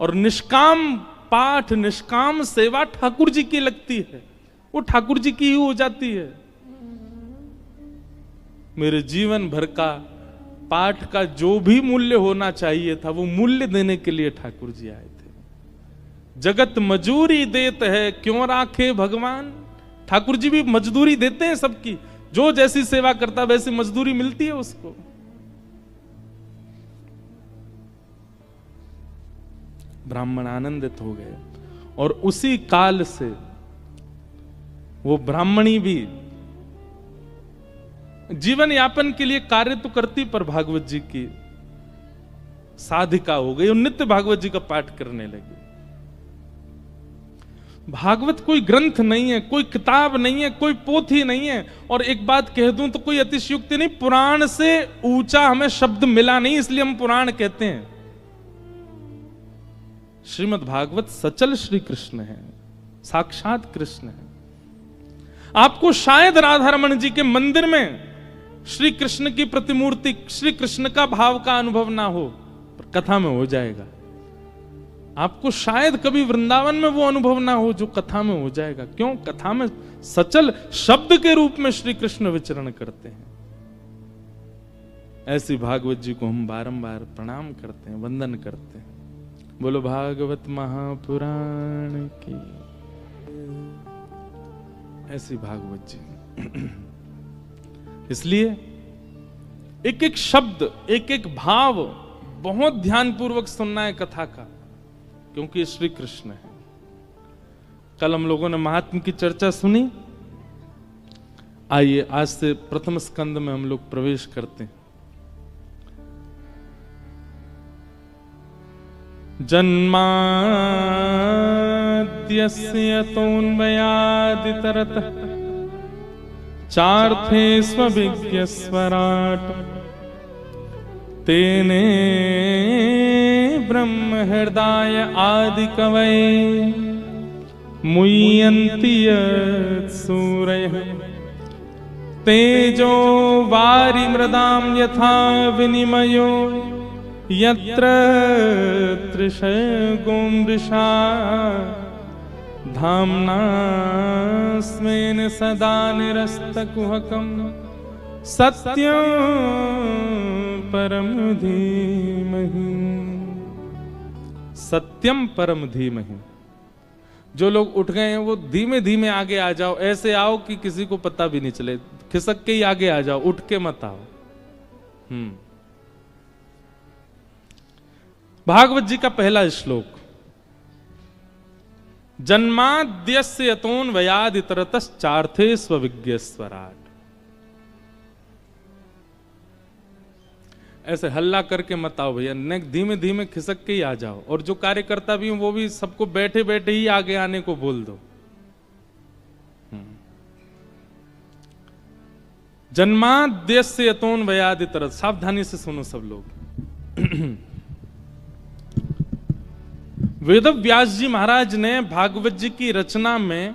S1: और निष्काम पाठ, निष्काम सेवा ठाकुर जी की लगती है, वो ठाकुर जी की ही हो जाती है। मेरे जीवन भर का पाठ का जो भी मूल्य होना चाहिए था, वो मूल्य देने के लिए ठाकुर जी आए थे। जगत मजूरी देत है क्यों राखे भगवान। ठाकुर जी भी मजदूरी देते हैं सबकी, जो जैसी सेवा करता वैसी मजदूरी मिलती है उसको। ब्राह्मण आनंदित हो गए और उसी काल से वो ब्राह्मणी भी जीवन यापन के लिए कार्य तो करती, पर भागवत जी की साधिका हो गई और नित्य भागवत जी का पाठ करने लगी। भागवत कोई ग्रंथ नहीं है, कोई किताब नहीं है, कोई पोथी नहीं है। और एक बात कह दूं तो कोई अतिशयोक्ति नहीं, पुराण से ऊंचा हमें शब्द मिला नहीं, इसलिए हम पुराण कहते हैं। श्रीमद् भागवत सचल श्री कृष्ण है, साक्षात कृष्ण है। आपको शायद राधा रमण जी के मंदिर में श्री कृष्ण की प्रतिमूर्ति, श्री कृष्ण का भाव का अनुभव ना हो, पर कथा में हो जाएगा। आपको शायद कभी वृंदावन में वो अनुभव ना हो जो कथा में हो जाएगा। क्यों? कथा में सचल शब्द के रूप में श्री कृष्ण विचरण करते हैं। ऐसी भागवत जी को हम बारंबार प्रणाम करते हैं, वंदन करते हैं। बोलो भागवत महापुराण की। ऐसी भागवत जी। इसलिए एक एक शब्द, एक एक भाव बहुत ध्यानपूर्वक सुनना है कथा का, क्योंकि श्री कृष्ण है। कल हम लोगों ने महात्म की चर्चा सुनी। आइए आज से प्रथम स्कंद में हम लोग प्रवेश करते हैं। जन्माद्यस्य तोन्मयादितरतः चार्थे स्वविज्ञस्वराट् तेने ब्रह्म हृदय आदि कवये मुह्यन्ति सूरयः तेजो वारि मृदां यथा विनिमयो यत्र त्रिशर्गो मृषा धाम्ना स्वेन सदा निरस्तकुहकं सत्यं परम धीमहि। सत्यम परम धीमहि। जो लोग उठ गए हैं वो धीमे धीमे आगे आ जाओ, ऐसे आओ कि किसी को पता भी नहीं चले, खिसक के ही आगे आ जाओ, उठ के मत आओ। भागवत जी का पहला श्लोक, जन्माद्यस्य यतोऽन्वयादितरतश्चार्थे स्वविज्ञस्वराट्। ऐसे हल्ला करके मत आओ भैया, धीमे धीमे खिसक के ही आ जाओ। और जो कार्यकर्ता भी हो वो भी सबको बैठे बैठे ही आगे आने को बोल दो। जन्माद्यस्य यतोऽन्वयादितरत, सावधानी से सुनो सब लोग। वेदव्यास जी महाराज ने भागवत जी की रचना में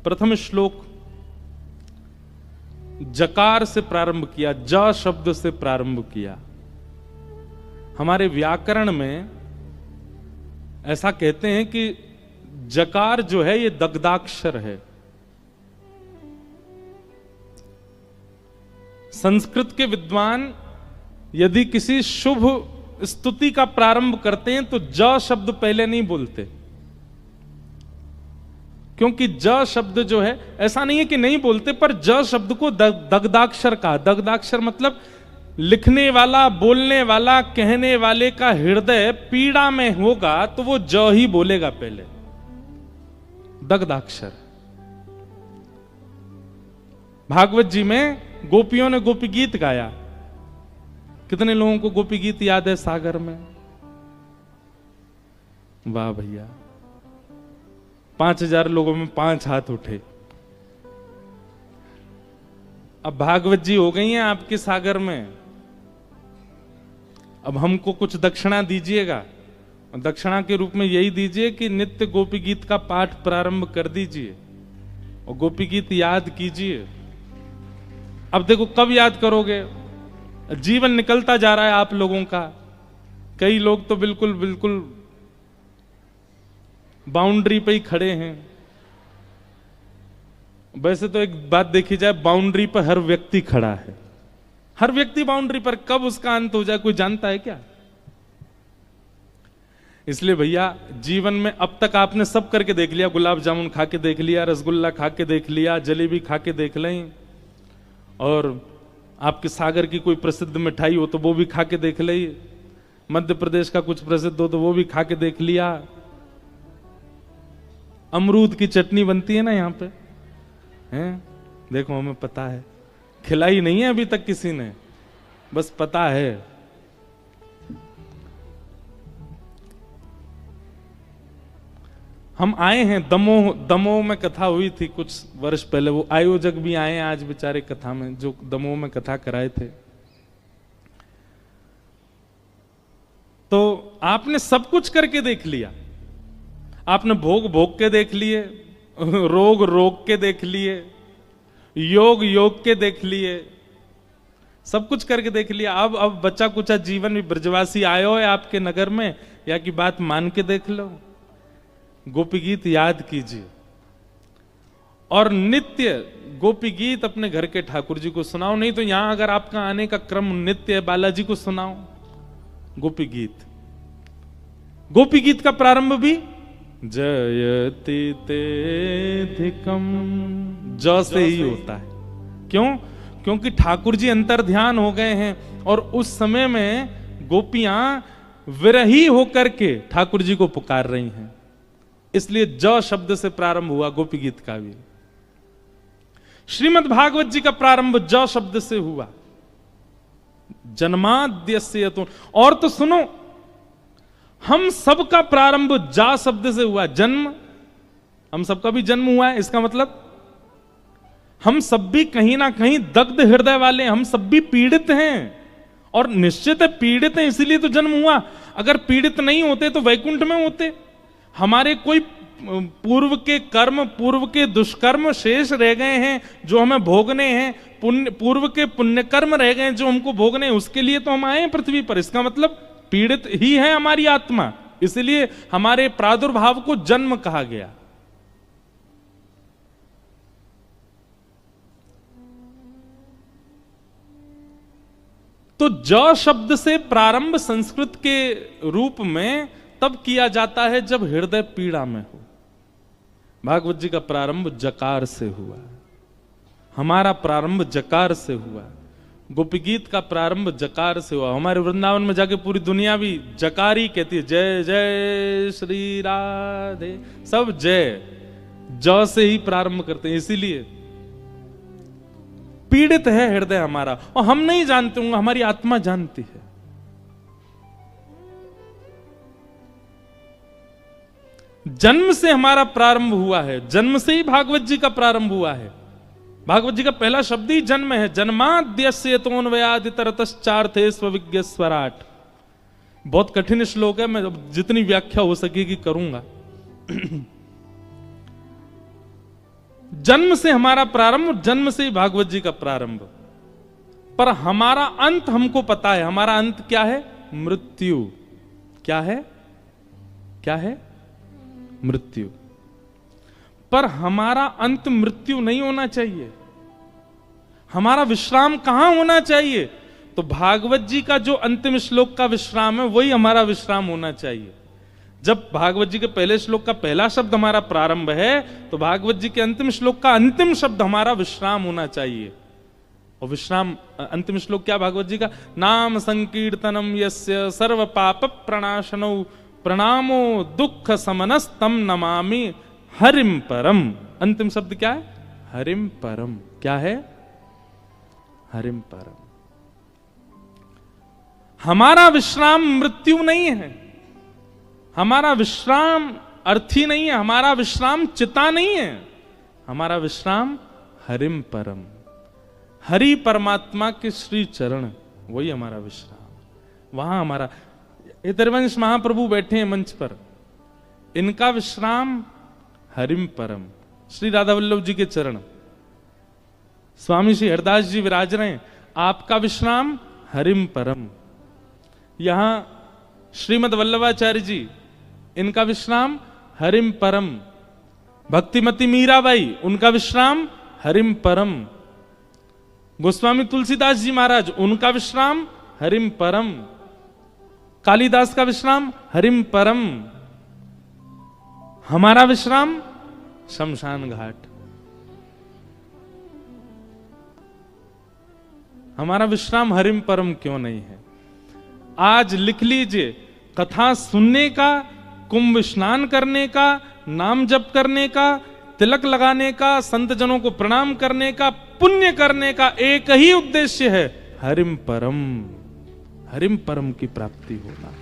S1: प्रथम श्लोक जकार से प्रारंभ किया, ज शब्द से प्रारंभ किया। हमारे व्याकरण में ऐसा कहते हैं कि जकार जो है ये दग्धाक्षर है। संस्कृत के विद्वान यदि किसी शुभ स्तुति का प्रारंभ करते हैं तो ज शब्द पहले नहीं बोलते, क्योंकि ज शब्द जो है, ऐसा नहीं है कि नहीं बोलते, पर ज शब्द को दग्धाक्षर कहा। दग्धाक्षर मतलब लिखने वाला, बोलने वाला, कहने वाले का हृदय पीड़ा में होगा तो वो ज ही बोलेगा पहले, दग्धाक्षर। भागवत जी में गोपियों ने गोपी गीत गाया। कितने लोगों को गोपी गीत याद है सागर में? वाह भैया, 5000 लोगों में 5 हाथ उठे। अब भागवत जी हो गई हैं आपके सागर में, अब हमको कुछ दक्षिणा दीजिएगा। दक्षिणा के रूप में यही दीजिए कि नित्य गोपी गीत का पाठ प्रारंभ कर दीजिए और गोपी गीत याद कीजिए। अब देखो कब याद करोगे, जीवन निकलता जा रहा है आप लोगों का। कई लोग तो बिल्कुल बिल्कुल बाउंड्री पे ही खड़े हैं। वैसे तो एक बात देखी जाए, बाउंड्री पर हर व्यक्ति खड़ा है, हर व्यक्ति बाउंड्री पर। कब उसका अंत हो जाए कोई जानता है क्या? इसलिए भैया जीवन में अब तक आपने सब करके देख लिया। गुलाब जामुन खा के देख लिया, रसगुल्ला खा के देख लिया, जलेबी खा के देख लें, और आपके सागर की कोई प्रसिद्ध मिठाई हो तो वो भी खा के देख ली, मध्य प्रदेश का कुछ प्रसिद्ध हो तो वो भी खा के देख लिया। अमरूद की चटनी बनती है ना यहाँ पे, हैं? देखो हमें पता है, खिलाई नहीं है अभी तक किसी ने, बस पता है। हम आए हैं दमोह, दमोह में कथा हुई थी कुछ वर्ष पहले, वो आयोजक भी आए हैं आज बेचारे कथा में, जो दमोह में कथा कराए थे। तो आपने सब कुछ करके देख लिया, आपने भोग भोग के देख लिए, रोग रोग के देख लिए, योग योग के देख लिए, सब कुछ करके देख लिया। अब बच्चा कुछ जीवन भी ब्रजवासी आयो है आपके नगर में, या की बात मान के देख लो। गोपी गीत याद कीजिए और नित्य गोपी गीत अपने घर के ठाकुर जी को सुनाओ। नहीं तो यहां अगर आपका आने का क्रम नित्य है, बालाजी को सुनाओ गोपी गीत। गोपी गीत का प्रारंभ भी जयति तेधिकम ज से ही होता है। क्यों? क्योंकि ठाकुर जी अंतर्ध्यान हो गए हैं और उस समय में गोपियां विरही होकर के ठाकुर जी को पुकार रही हैं, इसलिए ज शब्द से प्रारंभ हुआ गोपी गीत का भी। श्रीमद् भागवत जी का प्रारंभ ज शब्द से हुआ, जन्माद्यस्य। और तो सुनो, हम सबका प्रारंभ जा शब्द से हुआ। जन्म, हम सबका भी जन्म हुआ है, इसका मतलब हम सब भी कहीं ना कहीं दग्ध हृदय वाले, हम सब भी पीड़ित हैं, और निश्चित है पीड़ित हैं, इसीलिए तो जन्म हुआ। अगर पीड़ित नहीं होते तो वैकुंठ में होते। हमारे कोई पूर्व के कर्म, पूर्व के दुष्कर्म शेष रह गए हैं जो हमें भोगने हैं, पूर्व के पुण्य कर्म रह गए हैं जो हमको भोगने हैं, उसके लिए तो हम आए हैं पृथ्वी पर। इसका मतलब पीड़ित ही है हमारी आत्मा, इसलिए हमारे प्रादुर्भाव को जन्म कहा गया। तो ज शब्द से प्रारंभ संस्कृत के रूप में तब किया जाता है जब हृदय पीड़ा में हो। भागवत जी का प्रारंभ जकार से हुआ, हमारा प्रारंभ जकार से हुआ, गोपी गीत का प्रारंभ जकार से हुआ। हमारे वृंदावन में जाके पूरी दुनिया भी जकार ही कहती है, जय जय श्री राधे, सब जय ज से ही प्रारंभ करते हैं। इसीलिए पीड़ित है हृदय हमारा, और हम नहीं जानते होंगे, हमारी आत्मा जानती है। जन्म से हमारा प्रारंभ हुआ है, जन्म से ही भागवत जी का प्रारंभ हुआ है। भागवत जी का पहला शब्द ही जन्म है। जन्माद्यस्य तोन्वयादितरतश्चार्थे स्वविज्ञ स्वराट। बहुत कठिन श्लोक है, मैं जितनी व्याख्या हो सकेगी करूंगा। जन्म से हमारा प्रारंभ, जन्म से ही भागवत जी का प्रारंभ। पर हमारा अंत हमको पता है। हमारा अंत क्या है? मृत्यु। क्या है? क्या है? मृत्यु। पर हमारा अंत मृत्यु नहीं होना चाहिए। हमारा विश्राम कहां होना चाहिए? तो भागवत जी का जो अंतिम श्लोक का विश्राम है वही हमारा विश्राम होना चाहिए। जब भागवत जी के पहले श्लोक का पहला शब्द हमारा प्रारंभ है, तो भागवत जी के अंतिम श्लोक का अंतिम शब्द हमारा विश्राम होना चाहिए। और विश्राम, अंतिम श्लोक क्या भागवत जी का? नाम संकीर्तनम यस्य सर्व पाप प्रणाशनो प्रणामो दुख समनस्तम नमामि हरिम परम। अंतिम शब्द क्या है? हरिम परम। क्या है? हरिम परम। हमारा विश्राम मृत्यु नहीं है, हमारा विश्राम अर्थी नहीं है, हमारा विश्राम चिता नहीं है, हमारा विश्राम हरिम परम, हरि परमात्मा के श्री चरण, वही हमारा विश्राम। वहां हमारा इतरवंश महाप्रभु बैठे हैं मंच पर, इनका विश्राम हरिम परम, श्री राधा वल्लभ जी के चरण। स्वामी श्री हरदास जी विराज रहे हैं, आपका विश्राम हरिम परम। यहां श्रीमद वल्लभाचार्य जी, इनका विश्राम हरिम परम। भक्तिमती मीराबाई, उनका विश्राम हरिम परम। गोस्वामी तुलसीदास जी महाराज, उनका विश्राम हरिम परम। कालिदास का विश्राम हरिम परम। हमारा विश्राम शमशान घाट। हमारा विश्राम हरिम परम क्यों नहीं है? आज लिख लीजिए, कथा सुनने का, कुंभ स्नान करने का, नाम जप करने का, तिलक लगाने का, संत जनों को प्रणाम करने का, पुण्य करने का एक ही उद्देश्य है, हरिम परम, हरिम परम की प्राप्ति होना।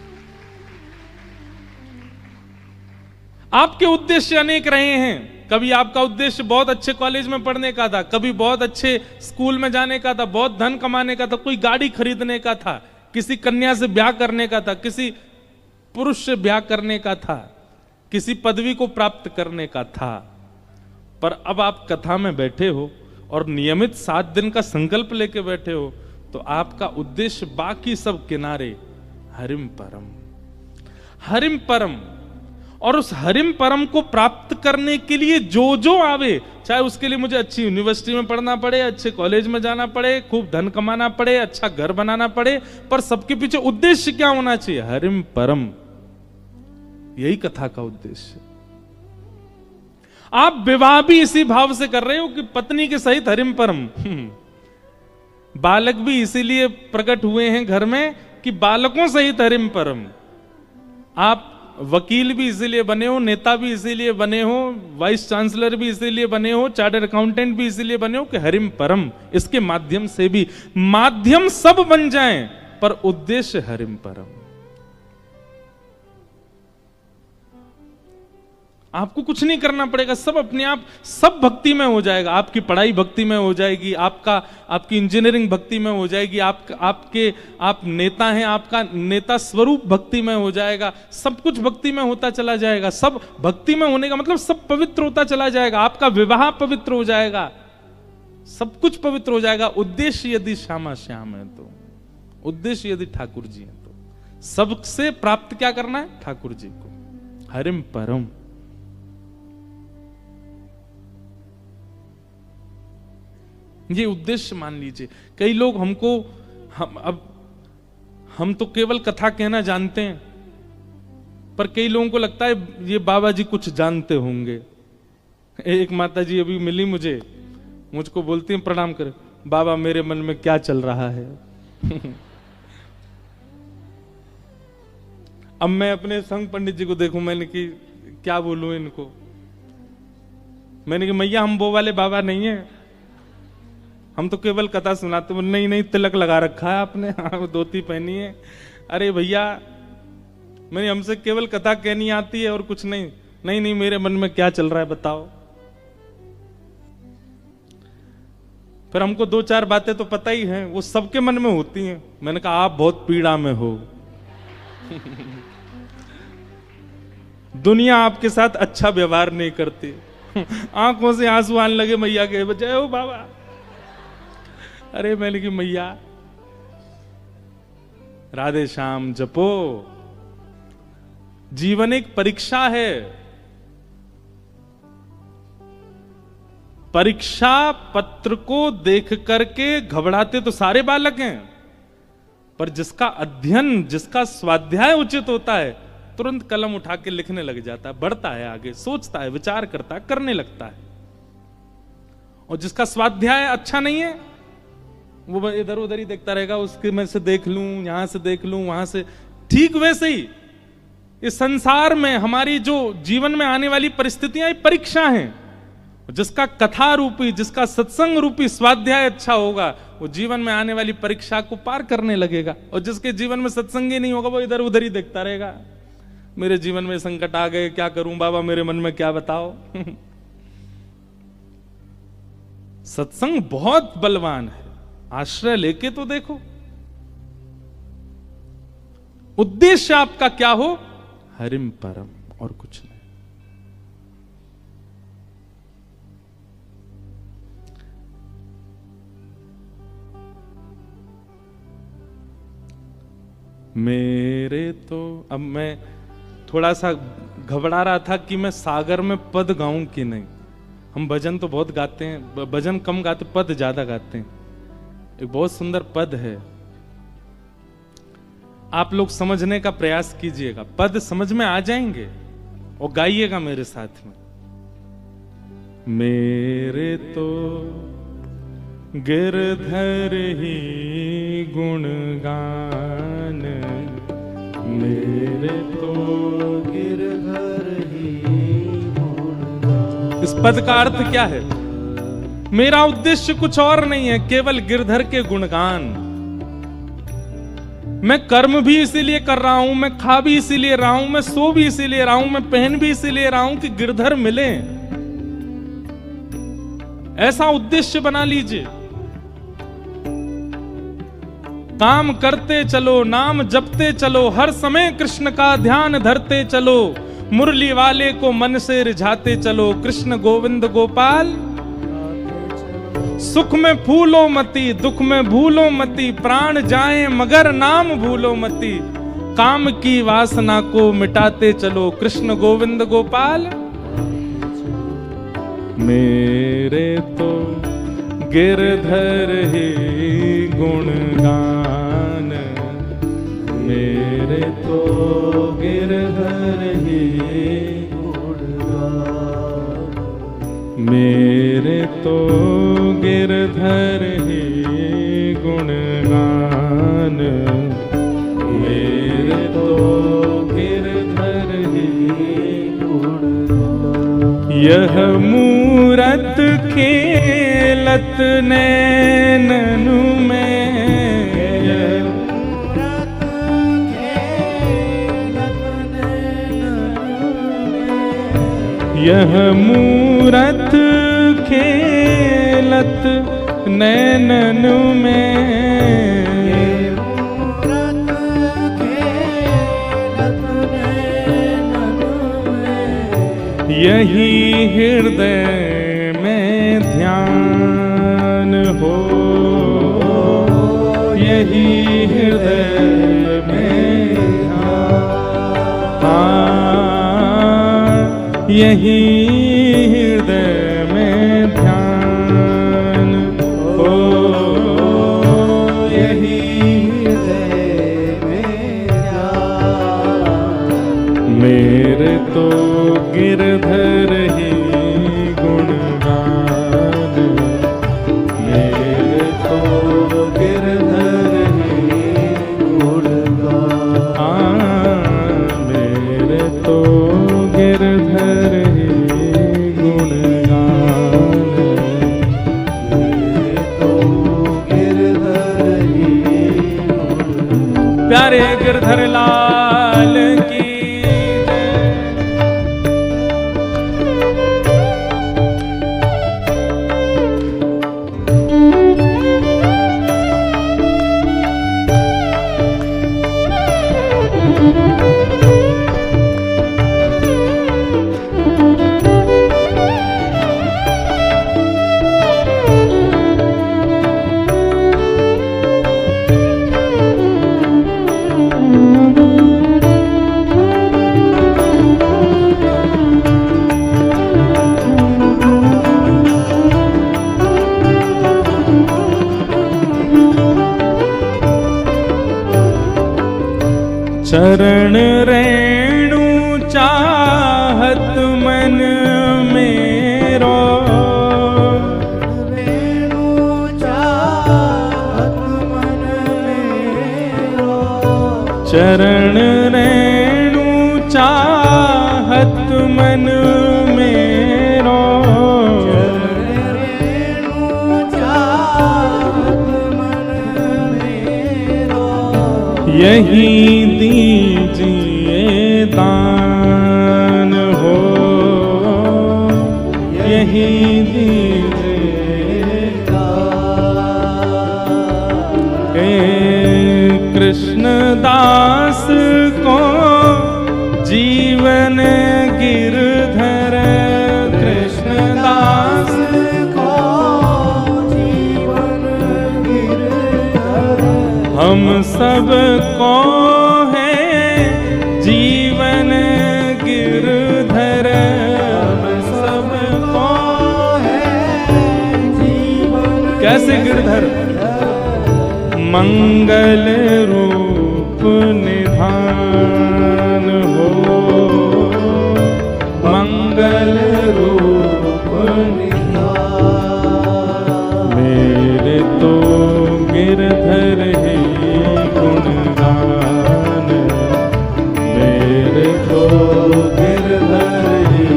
S1: आपके उद्देश्य अनेक रहे हैं। कभी आपका उद्देश्य बहुत अच्छे कॉलेज में पढ़ने का था, कभी बहुत अच्छे स्कूल में जाने का था, बहुत धन कमाने का था, कोई गाड़ी खरीदने का था, किसी कन्या से ब्याह करने का था, किसी पुरुष से ब्याह करने का था, किसी पदवी को प्राप्त करने का था। पर अब आप कथा में बैठे हो और नियमित 7 दिन का संकल्प लेके बैठे हो, तो आपका उद्देश्य बाकी सब किनारे, हरिम परम, हरिम परम। और उस हरिम परम को प्राप्त करने के लिए जो जो आवे, चाहे उसके लिए मुझे अच्छी यूनिवर्सिटी में पढ़ना पड़े, अच्छे कॉलेज में जाना पड़े, खूब धन कमाना पड़े, अच्छा घर बनाना पड़े, पर सबके पीछे उद्देश्य क्या होना चाहिए? हरिम परम। यही कथा का उद्देश्य। आप विवाह भी इसी भाव से कर रहे हो कि पत्नी के सहित हरिम परम। बालक भी इसीलिए प्रकट हुए हैं घर में कि बालकों सहित हरिम परम। आप वकील भी इसीलिए बने हो, नेता भी इसीलिए बने हो, वाइस चांसलर भी इसीलिए बने हो, चार्टर्ड अकाउंटेंट भी इसीलिए बने हो कि हरिम परम, इसके माध्यम से भी, माध्यम सब बन जाएं पर उद्देश्य हरिम परम। आपको कुछ नहीं करना पड़ेगा, सब अपने आप, सब भक्ति में हो जाएगा। आपकी पढ़ाई भक्ति में हो जाएगी, आपकी इंजीनियरिंग भक्ति में हो जाएगी, आप नेता हैं, आपका नेता स्वरूप भक्ति में हो जाएगा, सब कुछ भक्ति में होता चला जाएगा। सब भक्ति में होने का मतलब सब पवित्र होता चला जाएगा। आपका विवाह पवित्र हो जाएगा, सब कुछ पवित्र हो जाएगा। उद्देश्य यदि श्यामा श्याम है तो, उद्देश्य यदि ठाकुर जी है तो, सबसे प्राप्त क्या करना है? ठाकुर जी को, हरिम परम। ये उद्देश्य मान लीजिए। कई लोग हमको, हम तो केवल कथा कहना जानते हैं, पर कई लोगों को लगता है ये बाबा जी कुछ जानते होंगे। एक माता जी अभी मिली मुझको बोलती हैं प्रणाम करे, बाबा मेरे मन में क्या चल रहा है। अब मैं अपने संग पंडित जी को देखूं, मैंने कि क्या बोलूं इनको, मैंने कि मैया हम वो वाले बाबा नहीं है, हम तो केवल कथा सुनाते। नहीं नहीं, तिलक लगा रखा है आपने, हाँ धोती पहनी है। अरे भैया मैंने, हमसे केवल कथा कहनी आती है और कुछ नहीं। नहीं नहीं, मेरे मन में क्या चल रहा है बताओ। फिर हमको दो चार बातें तो पता ही हैं, वो सबके मन में होती हैं। मैंने कहा आप बहुत पीड़ा में हो। दुनिया आपके साथ अच्छा व्यवहार नहीं करती। आंखों से आंसू आने लगे मैया के, जय हो बाबा। अरे मैंने कि मैया राधे श्याम जपो, जीवन एक परीक्षा है। परीक्षा पत्र को देख करके घबराते तो सारे बालक हैं, पर जिसका अध्ययन, जिसका स्वाध्याय उचित होता है, तुरंत कलम उठा के लिखने लग जाता है, बढ़ता है आगे, सोचता है, विचार करता है, करने लगता है। और जिसका स्वाध्याय अच्छा नहीं है, वो इधर उधर ही देखता रहेगा, उसके में से देख लूं, यहां से देख लूं, वहां से। ठीक वैसे ही इस संसार में हमारी जो जीवन में आने वाली परिस्थितियां परीक्षा हैं। जिसका कथा रूपी, जिसका सत्संग रूपी स्वाध्याय अच्छा होगा, वो जीवन में आने वाली परीक्षा को पार करने लगेगा। और जिसके जीवन में सत्संग ही नहीं होगा, वो इधर उधर ही देखता रहेगा। मेरे जीवन में संकट आ गए, क्या करूं बाबा, मेरे मन में क्या बताओ। सत्संग बहुत बलवान है, आश्रय लेके तो देखो। उद्देश्य आपका क्या हो? हरिम परम, और कुछ नहीं। मेरे तो, अब मैं थोड़ा सा घबरा रहा था कि मैं सागर में पद गाऊं कि नहीं। हम भजन तो बहुत गाते हैं, भजन कम गाते, पद ज्यादा गाते हैं। एक बहुत सुंदर पद है, आप लोग समझने का प्रयास कीजिएगा, पद समझ में आ जाएंगे और गाइएगा मेरे साथ में। मेरे तो गिरधर ही गुणगान, मेरे तो गिरधर ही गुणगान। इस पद का अर्थ क्या है? मेरा उद्देश्य कुछ और नहीं है, केवल गिरधर के गुणगान। मैं कर्म भी इसीलिए कर रहा हूं, मैं खा भी इसीलिए रहा हूं, मैं सो भी इसीलिए रहा हूं, मैं पहन भी इसीलिए रहा हूं कि गिरधर मिले। ऐसा उद्देश्य बना लीजिए। काम करते चलो, नाम जपते चलो, हर समय कृष्ण का ध्यान धरते चलो, मुरली वाले को मन से रिझाते चलो, कृष्ण गोविंद गोपाल। सुख में फूलो मती, दुख में भूलो मती, प्राण जाए मगर नाम भूलो मती, काम की वासना को मिटाते चलो, कृष्ण गोविंद गोपाल। मेरे तो गिरधर ही गुणगान, मेरे तो गिरधर ही गुणगान, मेरे तो गिरधर ही गुणगान, मेरे तो गिरधर ही गुणगान। यह मूरत खेलत नैननु में, यह मूरत खेलत नैनन में, यही हृदय में ध्यान हो, यही हृदय में ध्यान, यही हृदय में ध्यान हो, यही हृदय में ध्यान। मेरे तो गिरधर ही गुणगान, मेरे तो गिरधर ही गुणगान, मेरे तो गिरधर ही गुणगान, मेरे तो गिरधर ही गुणगान। प्यारे गिरधर लाल की चरण रेणु चाहत मन मेरो, रेणु चाहत मन मेरो, चरण रेणु चाहत मन मेरो, रेणु चाहत मन मेरो, यही दीजिए दान हो, यही दीजिए दान। हे कृष्णदास को जीवन गिरधर, कृष्णदास को जीवन गिरधर, हम सब को जीवन गिरधर, हम सब को है जीवन। कैसे गिरधर? मंगल रूप निधान हो, मंगल रूप निधान। मेरे तो गिरधर ही गुणगान, मेरे तो गिरधर ही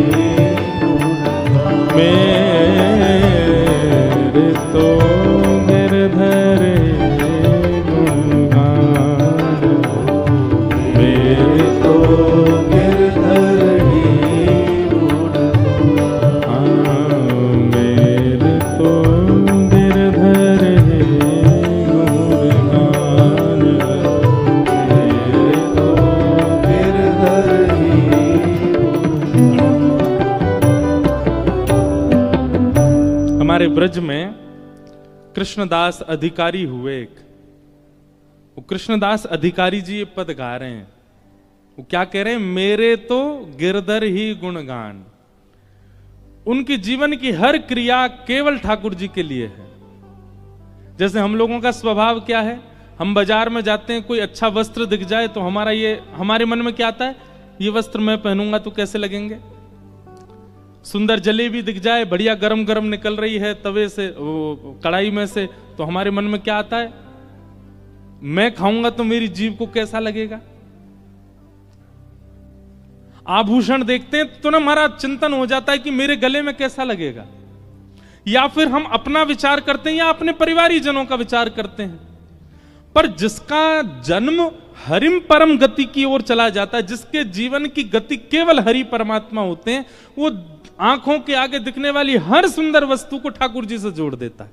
S1: गुणगान, मेरे तो गिरधर ही गुणगान, मेरे तो गिरधर ही गुणगान, मेरे तो गिरधर ही गुणगान, मेरे तो गिरधर ही। हमारे ब्रज में कृष्णदास अधिकारी हुए एक, वो कृष्णदास अधिकारी जी ये पद गा रहे हैं। वो क्या कह रहे हैं? मेरे तो गिरधर ही गुणगान। उनके जीवन की हर क्रिया केवल ठाकुर जी के लिए है। जैसे हम लोगों का स्वभाव क्या है, हम बाजार में जाते हैं, कोई अच्छा वस्त्र दिख जाए तो हमारे मन में क्या आता है, ये वस्त्र मैं पहनूंगा तो कैसे लगेंगे। सुंदर जलेबी दिख जाए, बढ़िया गरम गरम निकल रही है तवे से, कढ़ाई में से, तो हमारे मन में क्या आता है, मैं खाऊंगा तो मेरी जीभ को कैसा लगेगा। आभूषण देखते हैं तो ना हमारा चिंतन हो जाता है कि मेरे गले में कैसा लगेगा। या फिर हम अपना विचार करते हैं या अपने परिवारी जनों का विचार करते हैं। पर जिसका जन्म हरिम परम गति की ओर चला जाता है, जिसके जीवन की गति केवल हरि परमात्मा होते हैं, वो आंखों के आगे दिखने वाली हर सुंदर वस्तु को ठाकुर जी से जोड़ देता है।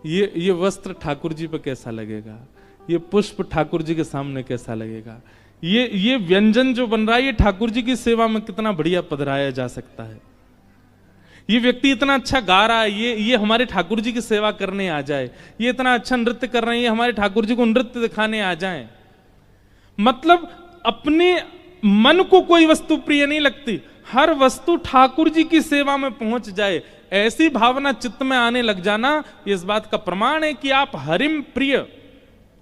S1: ये वस्त्र ठाकुर जी पे कैसा लगेगा, ये पुष्प ठाकुर जी के सामने कैसा लगेगा, ये व्यंजन जो बन रहा है ये ठाकुर जी की सेवा में कितना बढ़िया पधराया जा सकता है, ये व्यक्ति इतना अच्छा गा रहा है, ये हमारे ठाकुर जी की सेवा करने आ जाए, ये इतना अच्छा नृत्य कर रहे हैं, ये हमारे ठाकुर जी को नृत्य दिखाने आ जाए। मतलब अपने मन को कोई वस्तु प्रिय नहीं लगती, हर वस्तु ठाकुर जी की सेवा में पहुंच जाए, ऐसी भावना चित्त में आने लग जाना, इस बात का प्रमाण है कि आप हरिम प्रिय,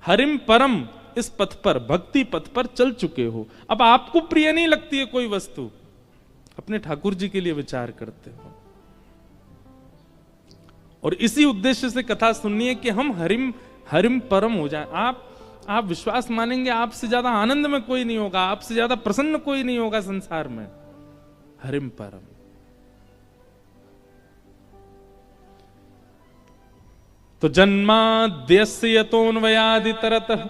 S1: हरिम परम इस पथ पर, भक्ति पथ पर चल चुके हो। अब आपको प्रिय नहीं लगती है कोई वस्तु, अपने ठाकुर जी के लिए विचार करते हो। और इसी उद्देश्य से कथा सुननी है कि हम हरिम हरिम परम हो जाएं। आप विश्वास मानेंगे, आपसे ज्यादा आनंद में कोई नहीं होगा, आपसे ज्यादा प्रसन्न कोई नहीं होगा संसार में। हरिम परम। तो जन्माद्यस्य यतोऽन्वयादितरतः,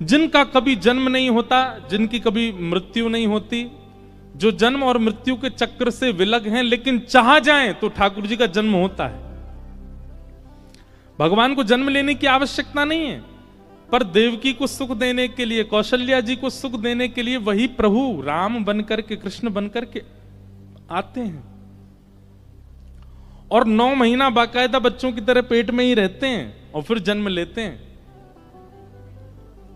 S1: जिनका कभी जन्म नहीं होता, जिनकी कभी मृत्यु नहीं होती, जो जन्म और मृत्यु के चक्र से विलग हैं, लेकिन चाह जाएं तो ठाकुर जी का जन्म होता है। भगवान को जन्म लेने की आवश्यकता नहीं है, पर देवकी को सुख देने के लिए, कौशल्या जी को सुख देने के लिए वही प्रभु राम बनकर के, कृष्ण बनकर के आते हैं और 9 महीना बाकायदा बच्चों की तरह पेट में ही रहते हैं और फिर जन्म लेते हैं।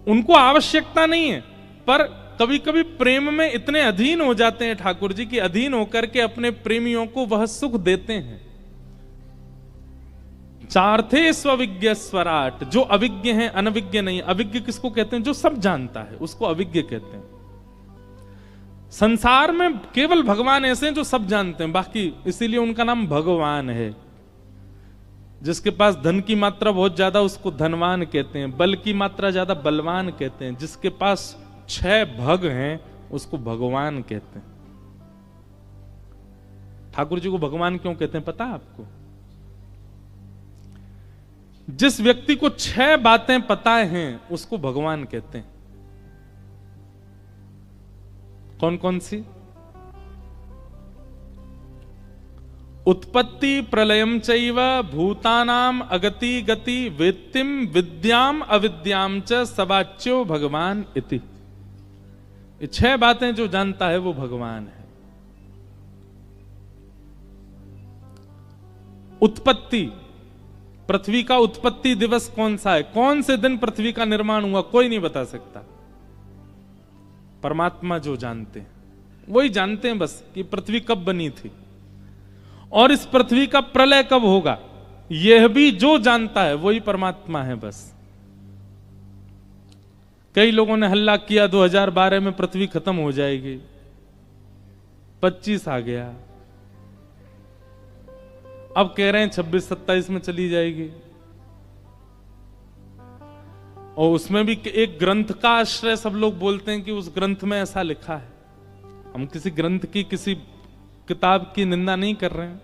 S1: उनको आवश्यकता नहीं है, पर कभी कभी प्रेम में इतने अधीन हो जाते हैं ठाकुर जी की, अधीन होकर के अपने प्रेमियों को वह सुख देते हैं। चार्थे स्वविज्ञ स्वराट, जो अविज्ञ है, अनविज्ञ नहीं। अविज्ञ किसको कहते हैं? जो सब जानता है, उसको अविज्ञ कहते हैं। संसार में केवल भगवान ऐसे हैं जो सब जानते हैं, बाकी इसीलिए उनका नाम भगवान है। जिसके पास धन की मात्रा बहुत ज्यादा उसको धनवान कहते हैं, बल की मात्रा ज्यादा बलवान कहते हैं, जिसके पास 6 भग हैं उसको भगवान कहते हैं। ठाकुर जी को भगवान क्यों कहते हैं पता है आपको? जिस व्यक्ति को 6 बातें पता हैं उसको भगवान कहते हैं। कौन कौन सी? उत्पत्ति प्रलयम चैव भूतानाम अगति गति वेत्तिम विद्याम अविद्याम च सवाच्यो भगवान इति। ये 6 बातें जो जानता है वो भगवान है। उत्पत्ति, पृथ्वी का उत्पत्ति दिवस कौन सा है, कौन से दिन पृथ्वी का निर्माण हुआ, कोई नहीं बता सकता। परमात्मा जो जानते हैं वही जानते हैं बस कि पृथ्वी कब बनी थी और इस पृथ्वी का प्रलय कब होगा, यह भी जो जानता है वही परमात्मा है बस। कई लोगों ने हल्ला किया 2012 में पृथ्वी खत्म हो जाएगी, 25 आ गया, अब कह रहे हैं 26-27 में चली जाएगी। और उसमें भी एक ग्रंथ का आश्रय सब लोग बोलते हैं कि उस ग्रंथ में ऐसा लिखा है। हम किसी ग्रंथ की, किसी किताब की निंदा नहीं कर रहे हैं,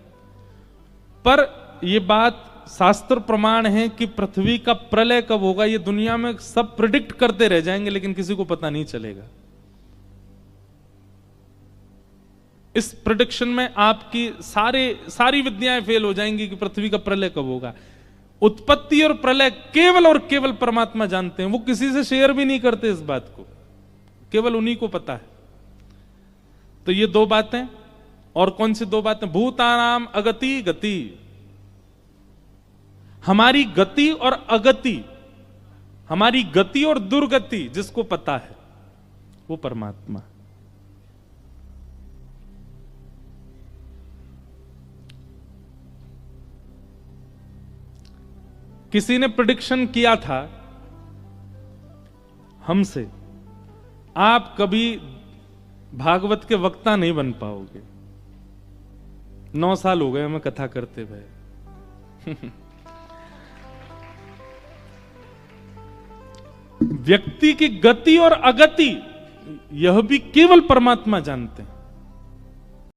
S1: पर यह बात शास्त्र प्रमाण है कि पृथ्वी का प्रलय कब होगा ये दुनिया में सब प्रिडिक्ट करते रह जाएंगे, लेकिन किसी को पता नहीं चलेगा। इस प्रिडिक्शन में आपकी सारी विद्याएं फेल हो जाएंगी कि पृथ्वी का प्रलय कब होगा। उत्पत्ति और प्रलय केवल और केवल परमात्मा जानते हैं, वो किसी से शेयर भी नहीं करते इस बात को, केवल उन्हीं को पता है। तो ये 2 बातें, और कौन सी 2 बातें? भूतानाम अगति गति, हमारी गति और अगति, हमारी गति और दुर्गति जिसको पता है वो परमात्मा। किसी ने प्रेडिक्शन किया था हमसे, आप कभी भागवत के वक्ता नहीं बन पाओगे। 9 साल हो गए हमें कथा करते हुए। व्यक्ति की गति और अगति यह भी केवल परमात्मा जानते हैं।